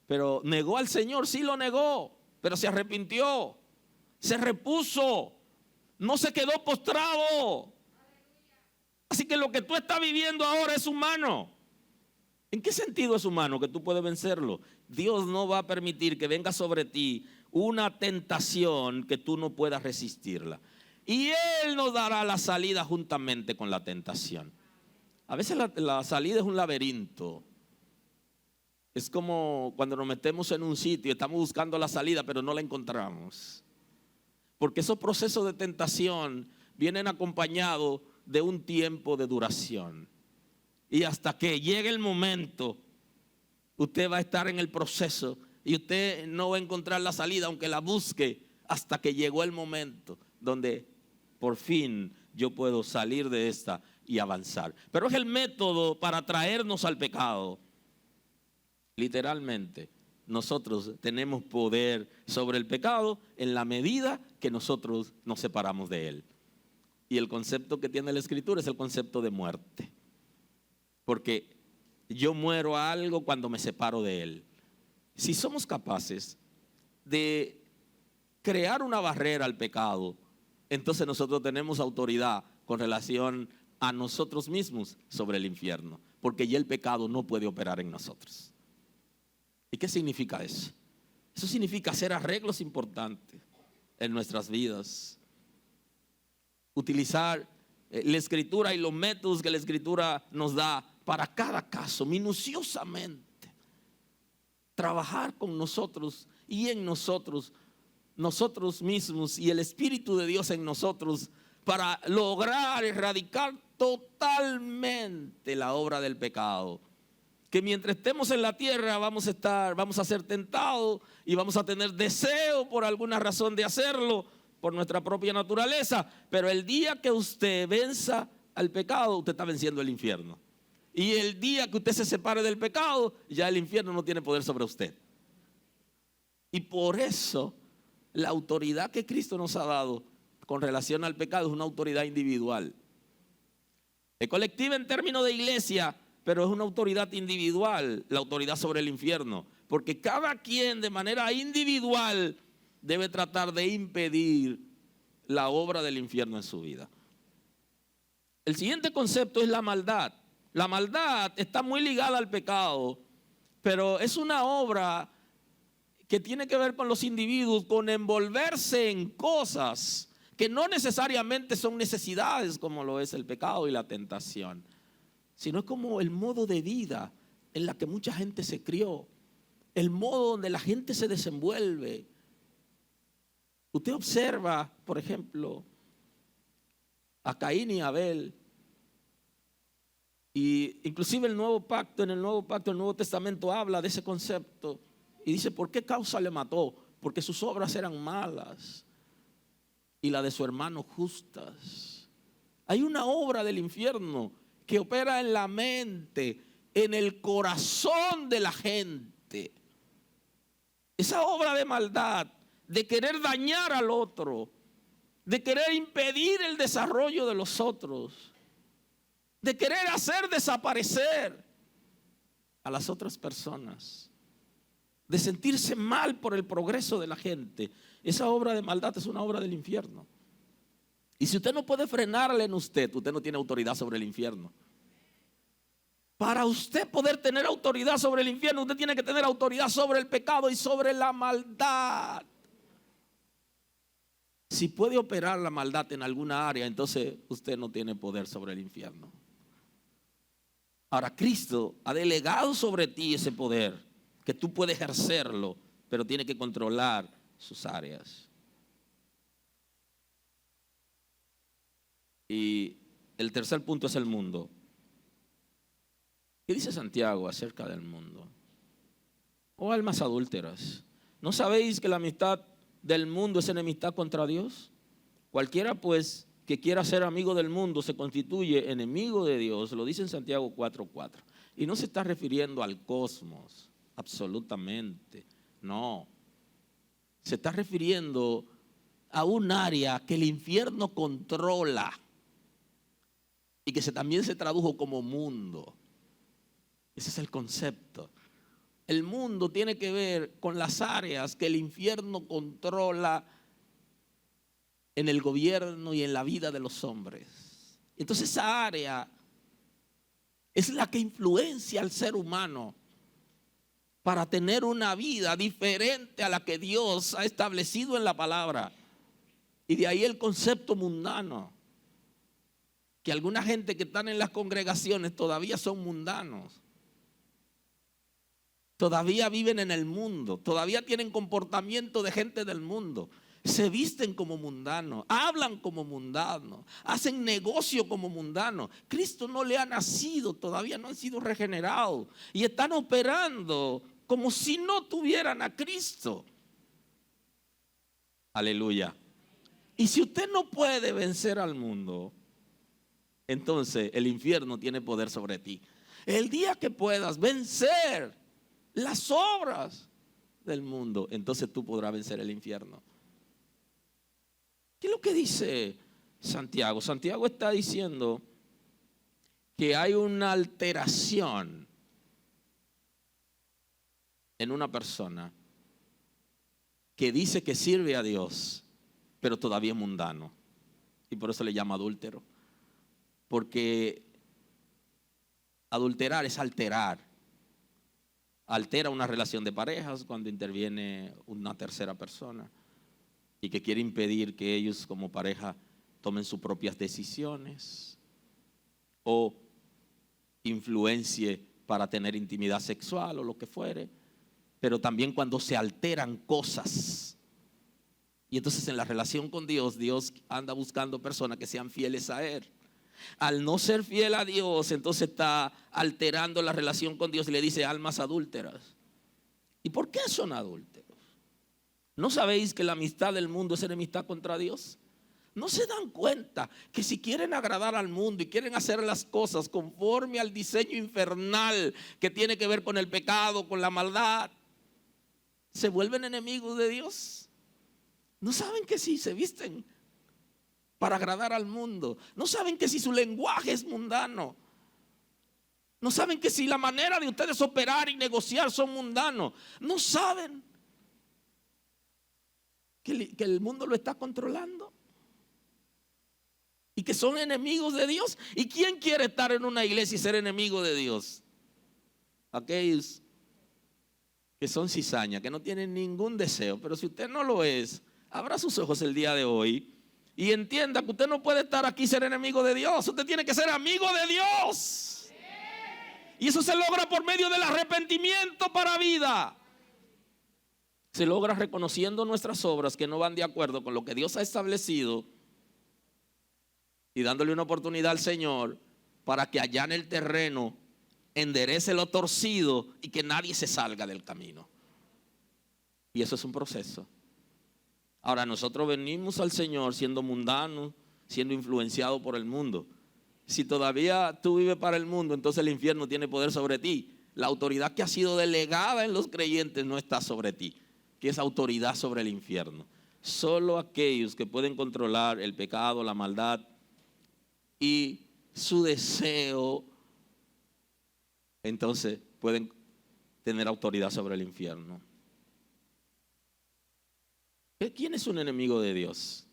Pero negó al Señor, sí lo negó, pero se arrepintió, se repuso, no se quedó postrado. Así que lo que tú estás viviendo ahora es humano. ¿En qué sentido es humano que tú puedes vencerlo? Dios no va a permitir que venga sobre ti una tentación que tú no puedas resistirla. Y Él nos dará la salida juntamente con la tentación. A veces la salida es un laberinto. Es como cuando nos metemos en un sitio y estamos buscando la salida, pero no la encontramos. Porque esos procesos de tentación vienen acompañados de un tiempo de duración. Y hasta que llegue el momento, usted va a estar en el proceso y usted no va a encontrar la salida, aunque la busque, hasta que llegó el momento donde por fin yo puedo salir de esta y avanzar. Pero es el método para traernos al pecado. Literalmente, nosotros tenemos poder sobre el pecado en la medida que nosotros nos separamos de él. Y el concepto que tiene la Escritura es el concepto de muerte. Porque yo muero a algo cuando me separo de él. Si somos capaces de crear una barrera al pecado, entonces nosotros tenemos autoridad con relación a nosotros mismos sobre el infierno, porque ya el pecado no puede operar en nosotros. ¿Y qué significa eso? Eso significa hacer arreglos importantes en nuestras vidas, utilizar la Escritura y los métodos que la Escritura nos da para cada caso, minuciosamente, trabajar con nosotros y en nosotros mismos y el Espíritu de Dios en nosotros para lograr erradicar totalmente la obra del pecado. Que mientras estemos en la tierra vamos a ser tentados y vamos a tener deseo por alguna razón de hacerlo, por nuestra propia naturaleza, pero el día que usted venza al pecado, usted está venciendo el infierno. Y el día que usted se separe del pecado, ya el infierno no tiene poder sobre usted. Y por eso la autoridad que Cristo nos ha dado con relación al pecado es una autoridad individual. Es colectiva en términos de iglesia, pero es una autoridad individual, la autoridad sobre el infierno. Porque cada quien de manera individual debe tratar de impedir la obra del infierno en su vida. El siguiente concepto es la maldad. La maldad está muy ligada al pecado, pero es una obra que tiene que ver con los individuos, con envolverse en cosas que no necesariamente son necesidades como lo es el pecado y la tentación, sino es como el modo de vida en la que mucha gente se crió, el modo donde la gente se desenvuelve. Usted observa, por ejemplo, a Caín y Abel, y inclusive en el Nuevo Pacto, el Nuevo Testamento habla de ese concepto y dice, ¿por qué causa le mató? Porque sus obras eran malas y la de su hermano justas. Hay una obra del infierno que opera en la mente, en el corazón de la gente. Esa obra de maldad, de querer dañar al otro, de querer impedir el desarrollo de los otros, de querer hacer desaparecer a las otras personas, de sentirse mal por el progreso de la gente. Esa obra de maldad es una obra del infierno. Y si usted no puede frenarla en usted no tiene autoridad sobre el infierno. Para usted poder tener autoridad sobre el infierno, usted tiene que tener autoridad sobre el pecado y sobre la maldad. Si puede operar la maldad en alguna área, entonces usted no tiene poder sobre el infierno. Ahora, Cristo ha delegado sobre ti ese poder, que tú puedes ejercerlo, pero tiene que controlar sus áreas. Y el tercer punto es el mundo. ¿Qué dice Santiago acerca del mundo? Oh almas adúlteras, ¿no sabéis que la amistad del mundo es enemistad contra Dios? Cualquiera pues que quiera ser amigo del mundo se constituye enemigo de Dios, lo dice en Santiago 4:4. Y no se está refiriendo al cosmos, absolutamente, no. Se está refiriendo a un área que el infierno controla y que también se tradujo como mundo. Ese es el concepto. El mundo tiene que ver con las áreas que el infierno controla en el gobierno y en la vida de los hombres. Entonces esa área es la que influencia al ser humano para tener una vida diferente a la que Dios ha establecido en la palabra. Y de ahí el concepto mundano, que alguna gente que están en las congregaciones todavía son mundanos. Todavía viven en el mundo, todavía tienen comportamiento de gente del mundo. Se visten como mundanos, hablan como mundanos, hacen negocio como mundanos. Cristo no le ha nacido, todavía no han sido regenerados y están operando como si no tuvieran a Cristo. Aleluya. Y si usted no puede vencer al mundo, entonces el infierno tiene poder sobre ti. El día que puedas vencer las obras del mundo, entonces tú podrás vencer el infierno. ¿Qué es lo que dice Santiago? Santiago está diciendo que hay una alteración en una persona que dice que sirve a Dios, pero todavía es mundano. Y por eso le llama adúltero. Porque adulterar es alterar. Altera una relación de parejas cuando interviene una tercera persona y que quiere impedir que ellos como pareja tomen sus propias decisiones o influencie para tener intimidad sexual o lo que fuere. Pero también cuando se alteran cosas. Y entonces en la relación con Dios, Dios anda buscando personas que sean fieles a Él. Al no ser fiel a Dios, entonces está alterando la relación con Dios y le dice almas adúlteras. ¿Y por qué son adúlteros? ¿No sabéis que la amistad del mundo es enemistad contra Dios? ¿No se dan cuenta que si quieren agradar al mundo y quieren hacer las cosas conforme al diseño infernal que tiene que ver con el pecado, con la maldad, se vuelven enemigos de Dios? ¿No saben que si se visten para agradar al mundo? ¿No saben que si su lenguaje es mundano? ¿No saben que si la manera de ustedes operar y negociar son mundanos? ¿No saben que el mundo lo está controlando? Y que son enemigos de Dios. ¿Y quién quiere estar en una iglesia y ser enemigo de Dios? Aquellos que son cizaña, que no tienen ningún deseo. Pero si usted no lo es, abra sus ojos el día de hoy y entienda que usted no puede estar aquí y ser enemigo de Dios. Usted tiene que ser amigo de Dios. Y eso se logra por medio del arrepentimiento para vida. Se logra reconociendo nuestras obras que no van de acuerdo con lo que Dios ha establecido y dándole una oportunidad al Señor para que allá en el terreno enderece lo torcido y que nadie se salga del camino. Y eso es un proceso. Ahora nosotros venimos al Señor siendo mundanos, siendo influenciados por el mundo. Si todavía tú vives para el mundo, entonces el infierno tiene poder sobre ti. La autoridad que ha sido delegada en los creyentes no está sobre ti, que es autoridad sobre el infierno. Solo aquellos que pueden controlar el pecado, la maldad y su deseo, entonces pueden tener autoridad sobre el infierno. ¿Quién es un enemigo de Dios?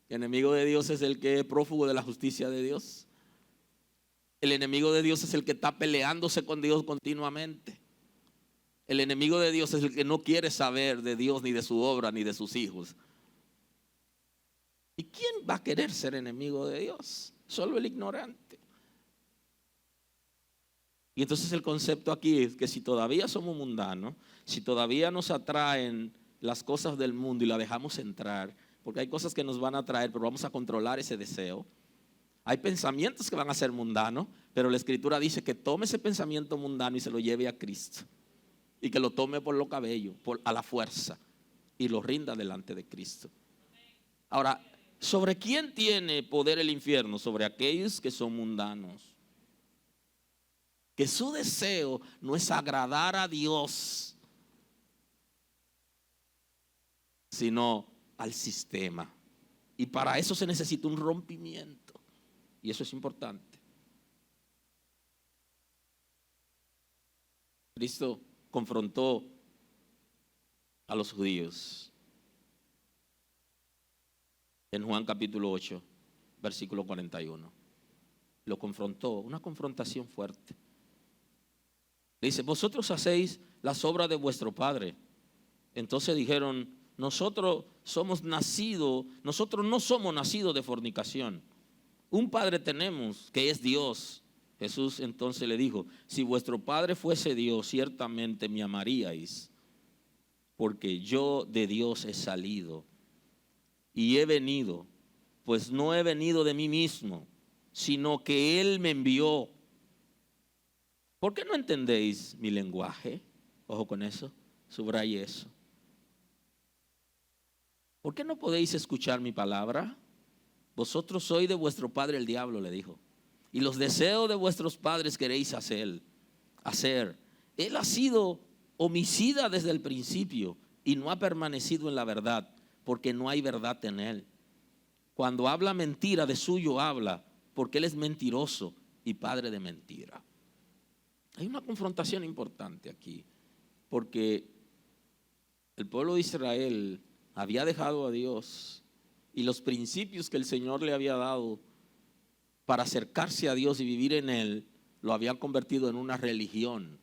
El enemigo de Dios es el que es prófugo de la justicia de Dios. El enemigo de Dios es el que está peleándose con Dios continuamente. El enemigo de Dios es el que no quiere saber de Dios, ni de su obra, ni de sus hijos. ¿Y quién va a querer ser enemigo de Dios? Solo el ignorante. Y entonces el concepto aquí es que si todavía somos mundanos, si todavía nos atraen las cosas del mundo y la dejamos entrar, porque hay cosas que nos van a atraer, pero vamos a controlar ese deseo. Hay pensamientos que van a ser mundanos, pero la Escritura dice que tome ese pensamiento mundano y se lo lleve a Cristo. Y que lo tome por los cabellos, a la fuerza, y lo rinda delante de Cristo. Ahora, ¿sobre quién tiene poder el infierno? Sobre aquellos que son mundanos. Que su deseo no es agradar a Dios, sino al sistema. Y para eso se necesita un rompimiento. Y eso es importante. Cristo confrontó a los judíos en Juan capítulo 8, versículo 41. Lo confrontó, una confrontación fuerte. Dice, vosotros hacéis las obras de vuestro padre. Entonces dijeron, nosotros no somos nacidos de fornicación. Un padre tenemos que es Dios. Jesús entonces le dijo, si vuestro padre fuese Dios, ciertamente me amaríais, porque yo de Dios he salido y he venido, pues no he venido de mí mismo, sino que Él me envió. ¿Por qué no entendéis mi lenguaje? Ojo con eso, subraye eso. ¿Por qué no podéis escuchar mi palabra? Vosotros sois de vuestro padre el diablo, le dijo, y los deseos de vuestros padres queréis hacer. Él ha sido homicida desde el principio y no ha permanecido en la verdad, porque no hay verdad en él. Cuando habla mentira, de suyo habla, porque él es mentiroso y padre de mentira. Hay una confrontación importante aquí, porque el pueblo de Israel había dejado a Dios y los principios que el Señor le había dado para acercarse a Dios y vivir en Él, lo habían convertido en una religión.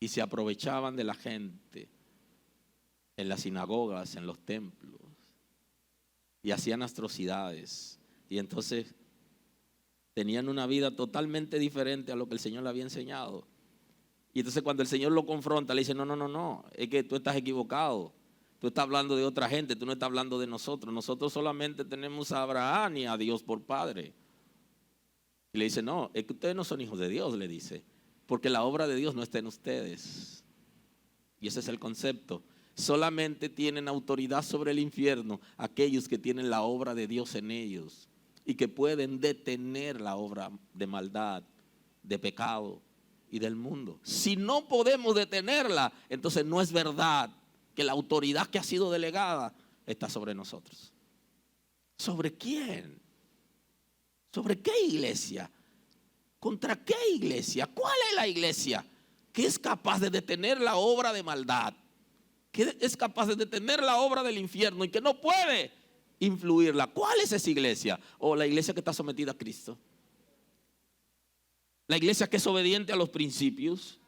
Y se aprovechaban de la gente en las sinagogas, en los templos, y hacían atrocidades. Y entonces tenían una vida totalmente diferente a lo que el Señor le había enseñado. Y entonces cuando el Señor lo confronta, le dice, no, es que tú estás equivocado. Tú estás hablando de otra gente, tú no estás hablando de nosotros. Nosotros solamente tenemos a Abraham y a Dios por padre. Y le dice, no, es que ustedes no son hijos de Dios, le dice, porque la obra de Dios no está en ustedes. Y ese es el concepto. Solamente tienen autoridad sobre el infierno aquellos que tienen la obra de Dios en ellos y que pueden detener la obra de maldad, de pecado y del mundo. Si no podemos detenerla, entonces no es verdad que la autoridad que ha sido delegada está sobre nosotros. ¿Sobre quién? ¿Sobre qué iglesia? ¿Contra qué iglesia? ¿Cuál es la iglesia que es capaz de detener la obra de maldad? Que es capaz de detener la obra del infierno y que no puede influirla. ¿Cuál es esa iglesia? O la iglesia que está sometida a Cristo. La iglesia que es obediente a los principios.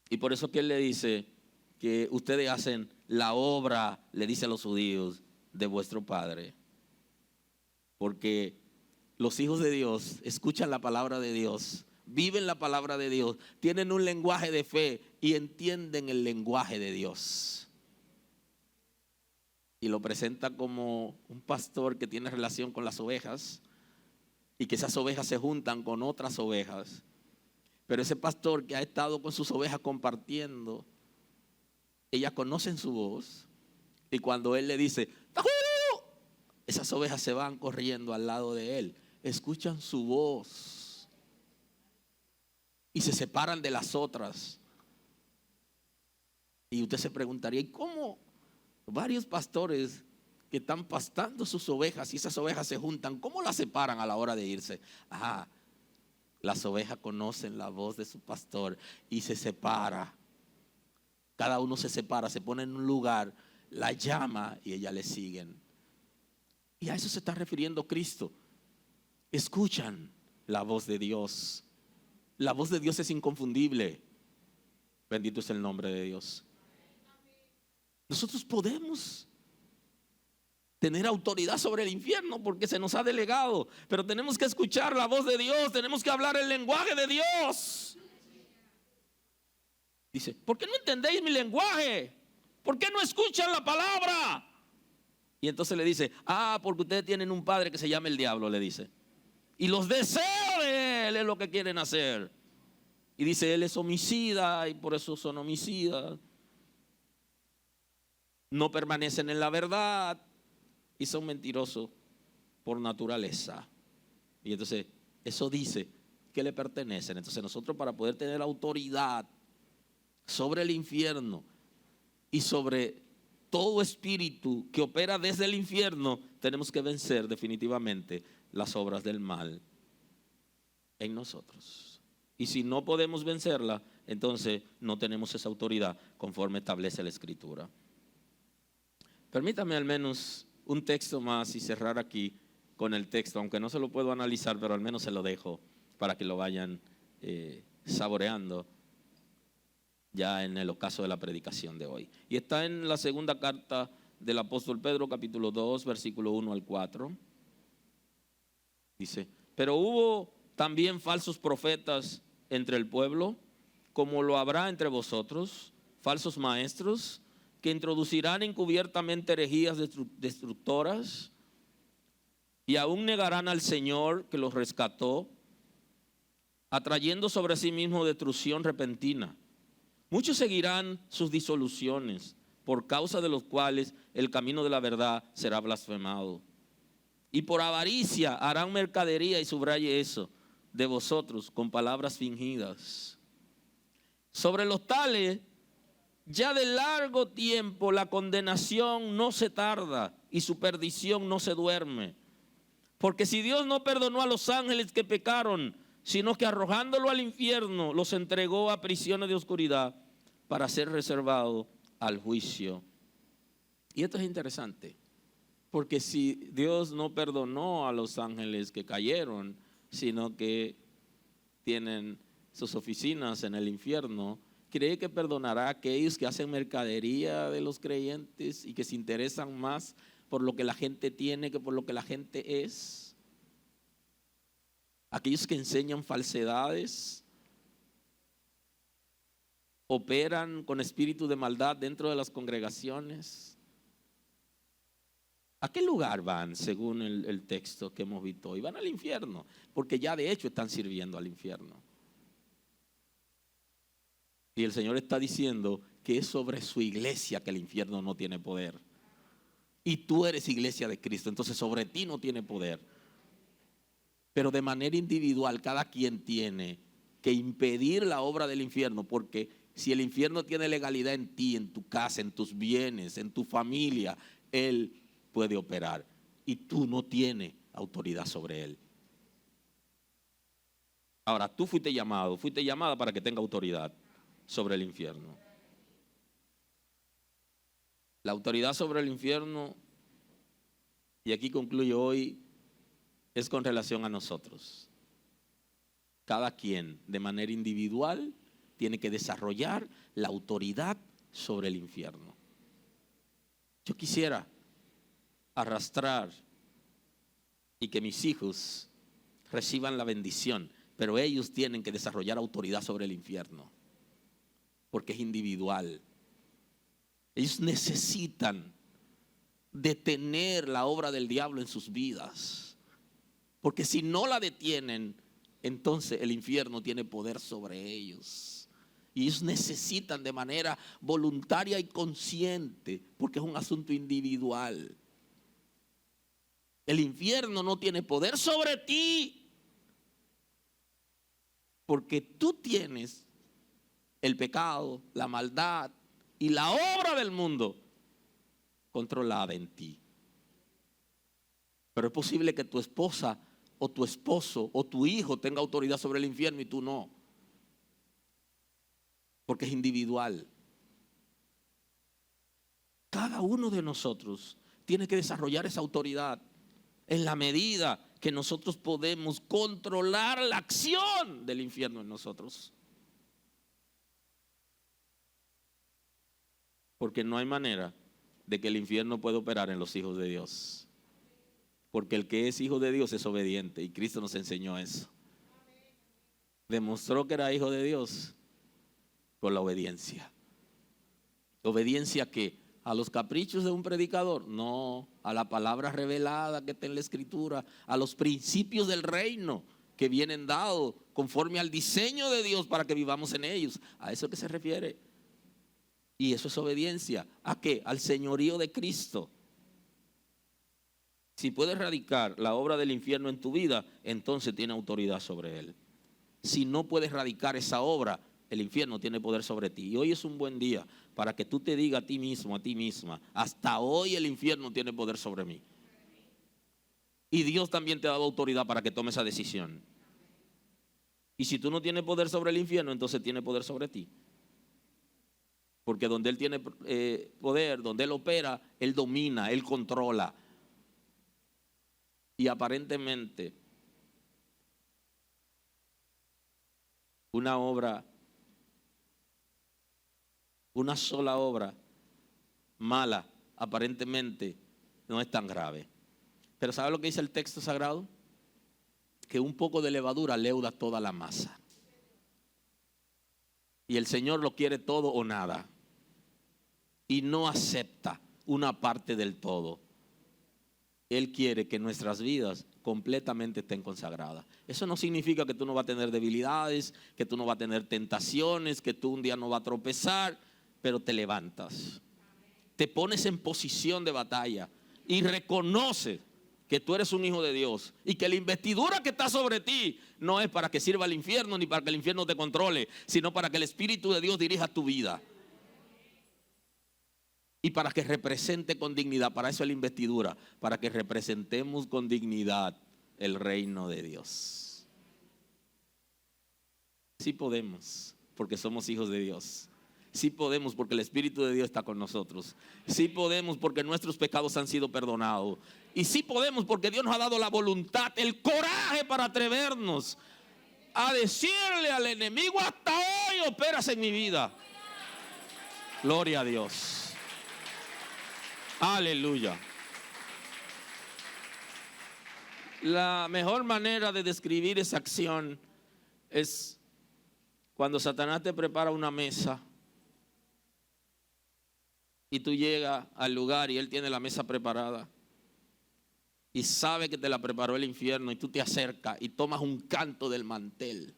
Y por eso que él le dice que ustedes hacen la obra, le dice a los judíos, de vuestro Padre. Porque los hijos de Dios escuchan la palabra de Dios, viven la palabra de Dios, tienen un lenguaje de fe y entienden el lenguaje de Dios. Y lo presenta como un pastor que tiene relación con las ovejas y que esas ovejas se juntan con otras ovejas. Pero ese pastor que ha estado con sus ovejas compartiendo, ellas conocen su voz y cuando él le dice, ¡tajú!, esas ovejas se van corriendo al lado de él, escuchan su voz y se separan de las otras. Y usted se preguntaría, ¿y cómo varios pastores que están pastando sus ovejas y esas ovejas se juntan, cómo las separan a la hora de irse? Las ovejas conocen la voz de su pastor y se separa. Cada uno se separa, se pone en un lugar, la llama y ellas le siguen. Y a eso se está refiriendo Cristo. Escuchan la voz de Dios. La voz de Dios es inconfundible. Bendito es el nombre de Dios. Nosotros podemos tener autoridad sobre el infierno porque se nos ha delegado, pero tenemos que escuchar la voz de Dios, tenemos que hablar el lenguaje de Dios. Dice, ¿por qué no entendéis mi lenguaje? ¿Por qué no escuchan la palabra? Y entonces le dice, porque ustedes tienen un padre que se llama el diablo, le dice. Y los deseos de él es lo que quieren hacer. Y dice, él es homicida y por eso son homicidas. No permanecen en la verdad y son mentirosos por naturaleza. Y entonces eso dice que le pertenecen. Entonces nosotros, para poder tener autoridad sobre el infierno y sobre todo espíritu que opera desde el infierno, tenemos que vencer definitivamente las obras del mal en nosotros. Y si no podemos vencerla, entonces no tenemos esa autoridad conforme establece la Escritura. Permítame al menos un texto más y cerrar aquí con el texto, aunque no se lo puedo analizar, pero al menos se lo dejo para que lo vayan saboreando ya en el ocaso de la predicación de hoy. Y está en la segunda carta del apóstol Pedro, capítulo 2, versículo 1 al 4. Dice, pero hubo también falsos profetas entre el pueblo, como lo habrá entre vosotros, falsos maestros, que introducirán encubiertamente herejías destructoras y aún negarán al Señor que los rescató, atrayendo sobre sí mismo destrucción repentina. Muchos seguirán sus disoluciones, por causa de los cuales el camino de la verdad será blasfemado. Y por avaricia harán mercadería, y subraye eso, de vosotros con palabras fingidas. Sobre los tales Ya de largo tiempo la condenación no se tarda y su perdición no se duerme. Porque si Dios no perdonó a los ángeles que pecaron, sino que arrojándolo al infierno los entregó a prisiones de oscuridad para ser reservado al juicio. Y esto es interesante, porque si Dios no perdonó a los ángeles que cayeron, sino que tienen sus oficinas en el infierno, ¿cree que perdonará a aquellos que hacen mercadería de los creyentes y que se interesan más por lo que la gente tiene que por lo que la gente es? Aquellos que enseñan falsedades, operan con espíritu de maldad dentro de las congregaciones. ¿A qué lugar van según el texto que hemos visto hoy? Van al infierno, porque ya de hecho están sirviendo al infierno. Y el Señor está diciendo que es sobre su iglesia que el infierno no tiene poder. Y tú eres iglesia de Cristo, entonces sobre ti no tiene poder. Pero de manera individual cada quien tiene que impedir la obra del infierno, porque si el infierno tiene legalidad en ti, en tu casa, en tus bienes, en tu familia, él puede operar y tú no tienes autoridad sobre él. Ahora, tú fuiste llamada para que tenga autoridad sobre el infierno. La autoridad sobre el infierno, y aquí concluyo hoy, es con relación a nosotros. Cada quien de manera individual tiene que desarrollar la autoridad sobre el infierno. Yo quisiera arrastrar y que mis hijos reciban la bendición, pero ellos tienen que desarrollar autoridad sobre el infierno, porque es individual. Ellos necesitan detener la obra del diablo en sus vidas, porque si no la detienen, entonces el infierno tiene poder sobre ellos. Y ellos necesitan de manera voluntaria y consciente, porque es un asunto individual. El infierno no tiene poder sobre ti, porque tú tienes el pecado, la maldad y la obra del mundo controlada en ti. Pero es posible que tu esposa o tu esposo o tu hijo tenga autoridad sobre el infierno y tú no, porque es individual. Cada uno de nosotros tiene que desarrollar esa autoridad en la medida que nosotros podemos controlar la acción del infierno en nosotros. Porque no hay manera de que el infierno pueda operar en los hijos de Dios. Porque el que es hijo de Dios es obediente, y Cristo nos enseñó eso. Demostró que era hijo de Dios con la obediencia. ¿Obediencia qué? ¿A los caprichos de un predicador? No, a la palabra revelada que está en la Escritura, a los principios del reino que vienen dados conforme al diseño de Dios para que vivamos en ellos. A eso que se refiere. Y eso es obediencia. ¿A qué? Al señorío de Cristo. Si puedes erradicar la obra del infierno en tu vida, entonces tiene autoridad sobre él. Si no puedes erradicar esa obra, el infierno tiene poder sobre ti. Y hoy es un buen día para que tú te digas a ti mismo, a ti misma, hasta hoy el infierno tiene poder sobre mí. Y Dios también te ha dado autoridad para que tomes esa decisión. Y si tú no tienes poder sobre el infierno, entonces tiene poder sobre ti. Porque donde Él tiene poder, donde Él opera, Él domina, Él controla. Y aparentemente una sola obra mala, aparentemente no es tan grave. Pero ¿sabe lo que dice el texto sagrado? Que un poco de levadura leuda toda la masa. Y el Señor lo quiere todo o nada. Y no acepta una parte del todo. Él quiere que nuestras vidas completamente estén consagradas. Eso no significa que tú no vas a tener debilidades, que tú no vas a tener tentaciones, que tú un día no vas a tropezar, pero te levantas. Te pones en posición de batalla y reconoces que tú eres un hijo de Dios y que la investidura que está sobre ti no es para que sirva al infierno ni para que el infierno te controle, sino para que el Espíritu de Dios dirija tu vida. y para que represente con dignidad. Para eso es la investidura, para que representemos con dignidad el reino de Dios. Sí podemos, porque somos hijos de Dios. Sí podemos porque el Espíritu de Dios está con nosotros. Sí podemos porque nuestros pecados han sido perdonados. Y sí podemos porque Dios nos ha dado la voluntad, el coraje para atrevernos a decirle al enemigo: hasta hoy operas en mi vida. Gloria a Dios. Aleluya. La mejor manera de describir esa acción es cuando Satanás te prepara una mesa y tú llegas al lugar y él tiene la mesa preparada y sabe que te la preparó el infierno, y tú te acercas y tomas un canto del mantel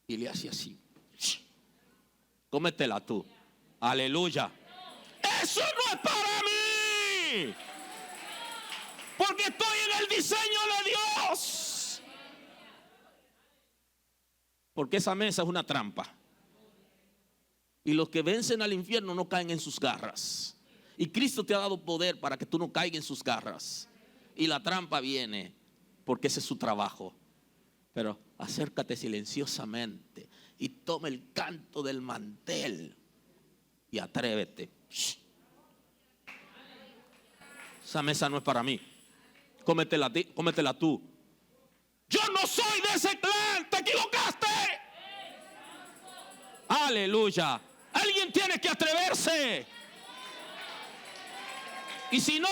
y le haces así: cómetela tú. Aleluya. Eso no es para mí, porque estoy en el diseño de Dios. Porque esa mesa es una trampa. Y los que vencen al infierno no caen en sus garras. Y Cristo te ha dado poder para que tú no caigas en sus garras. Y la trampa viene porque ese es su trabajo. Pero acércate silenciosamente y toma el canto del mantel y atrévete. Esa mesa no es para mí. Cómetela tú. Yo no soy de ese clan. Te equivocaste. Aleluya. Alguien tiene que atreverse. Y si no,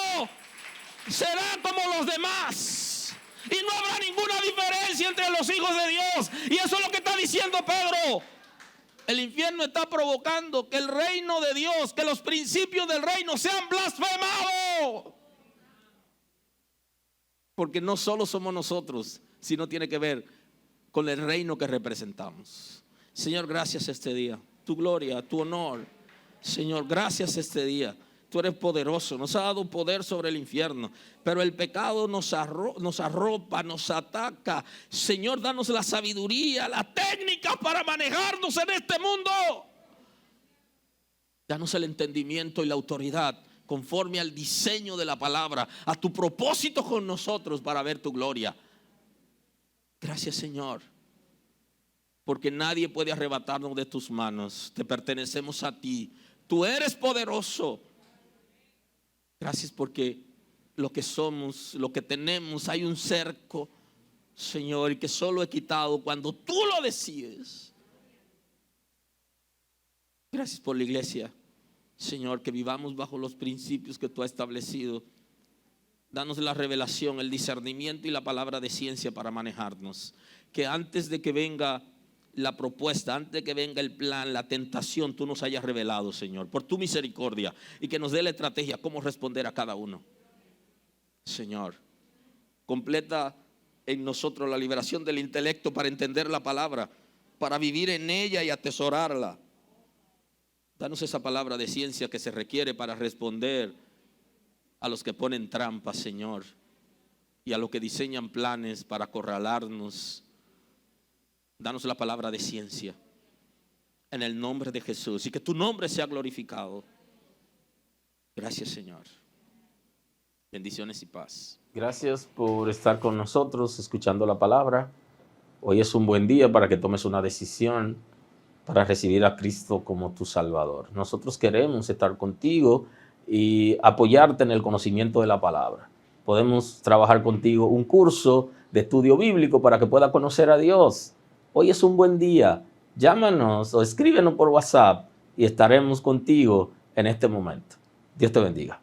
será como los demás. Y no habrá ninguna diferencia entre los hijos de Dios. Y eso es lo que está diciendo Pedro. El infierno está provocando que el reino de Dios, que los principios del reino sean blasfemados. Porque no solo somos nosotros, sino tiene que ver con el reino que representamos. Señor, gracias este día. Tu gloria, tu honor. Señor, gracias este día. Tú eres poderoso, nos ha dado poder sobre el infierno, pero el pecado nos arropa, nos ataca. Señor, danos la sabiduría, la técnica para manejarnos en este mundo. Danos el entendimiento y la autoridad conforme al diseño de la palabra, a tu propósito con nosotros para ver tu gloria. Gracias, Señor, porque nadie puede arrebatarnos de tus manos. Te pertenecemos a ti. Tú eres poderoso. Gracias porque lo que somos, lo que tenemos, hay un cerco, Señor, y que solo he quitado cuando tú lo decides. Gracias por la iglesia, Señor, que vivamos bajo los principios que tú has establecido. Danos la revelación, el discernimiento y la palabra de ciencia para manejarnos. Que antes de que venga la propuesta, antes de que venga el plan, la tentación, tú nos hayas revelado, Señor, por tu misericordia, y que nos dé la estrategia cómo responder a cada uno. Señor, completa en nosotros la liberación del intelecto para entender la palabra, para vivir en ella y atesorarla. Danos esa palabra de ciencia que se requiere para responder a los que ponen trampas, Señor, y a los que diseñan planes para acorralarnos. Danos la palabra de ciencia en el nombre de Jesús, y que tu nombre sea glorificado. Gracias, Señor. Bendiciones y paz. Gracias por estar con nosotros escuchando la palabra. Hoy es un buen día para que tomes una decisión para recibir a Cristo como tu Salvador. Nosotros queremos estar contigo y apoyarte en el conocimiento de la palabra. Podemos trabajar contigo un curso de estudio bíblico para que puedas conocer a Dios. Hoy es un buen día. Llámanos o escríbenos por WhatsApp y estaremos contigo en este momento. Dios te bendiga.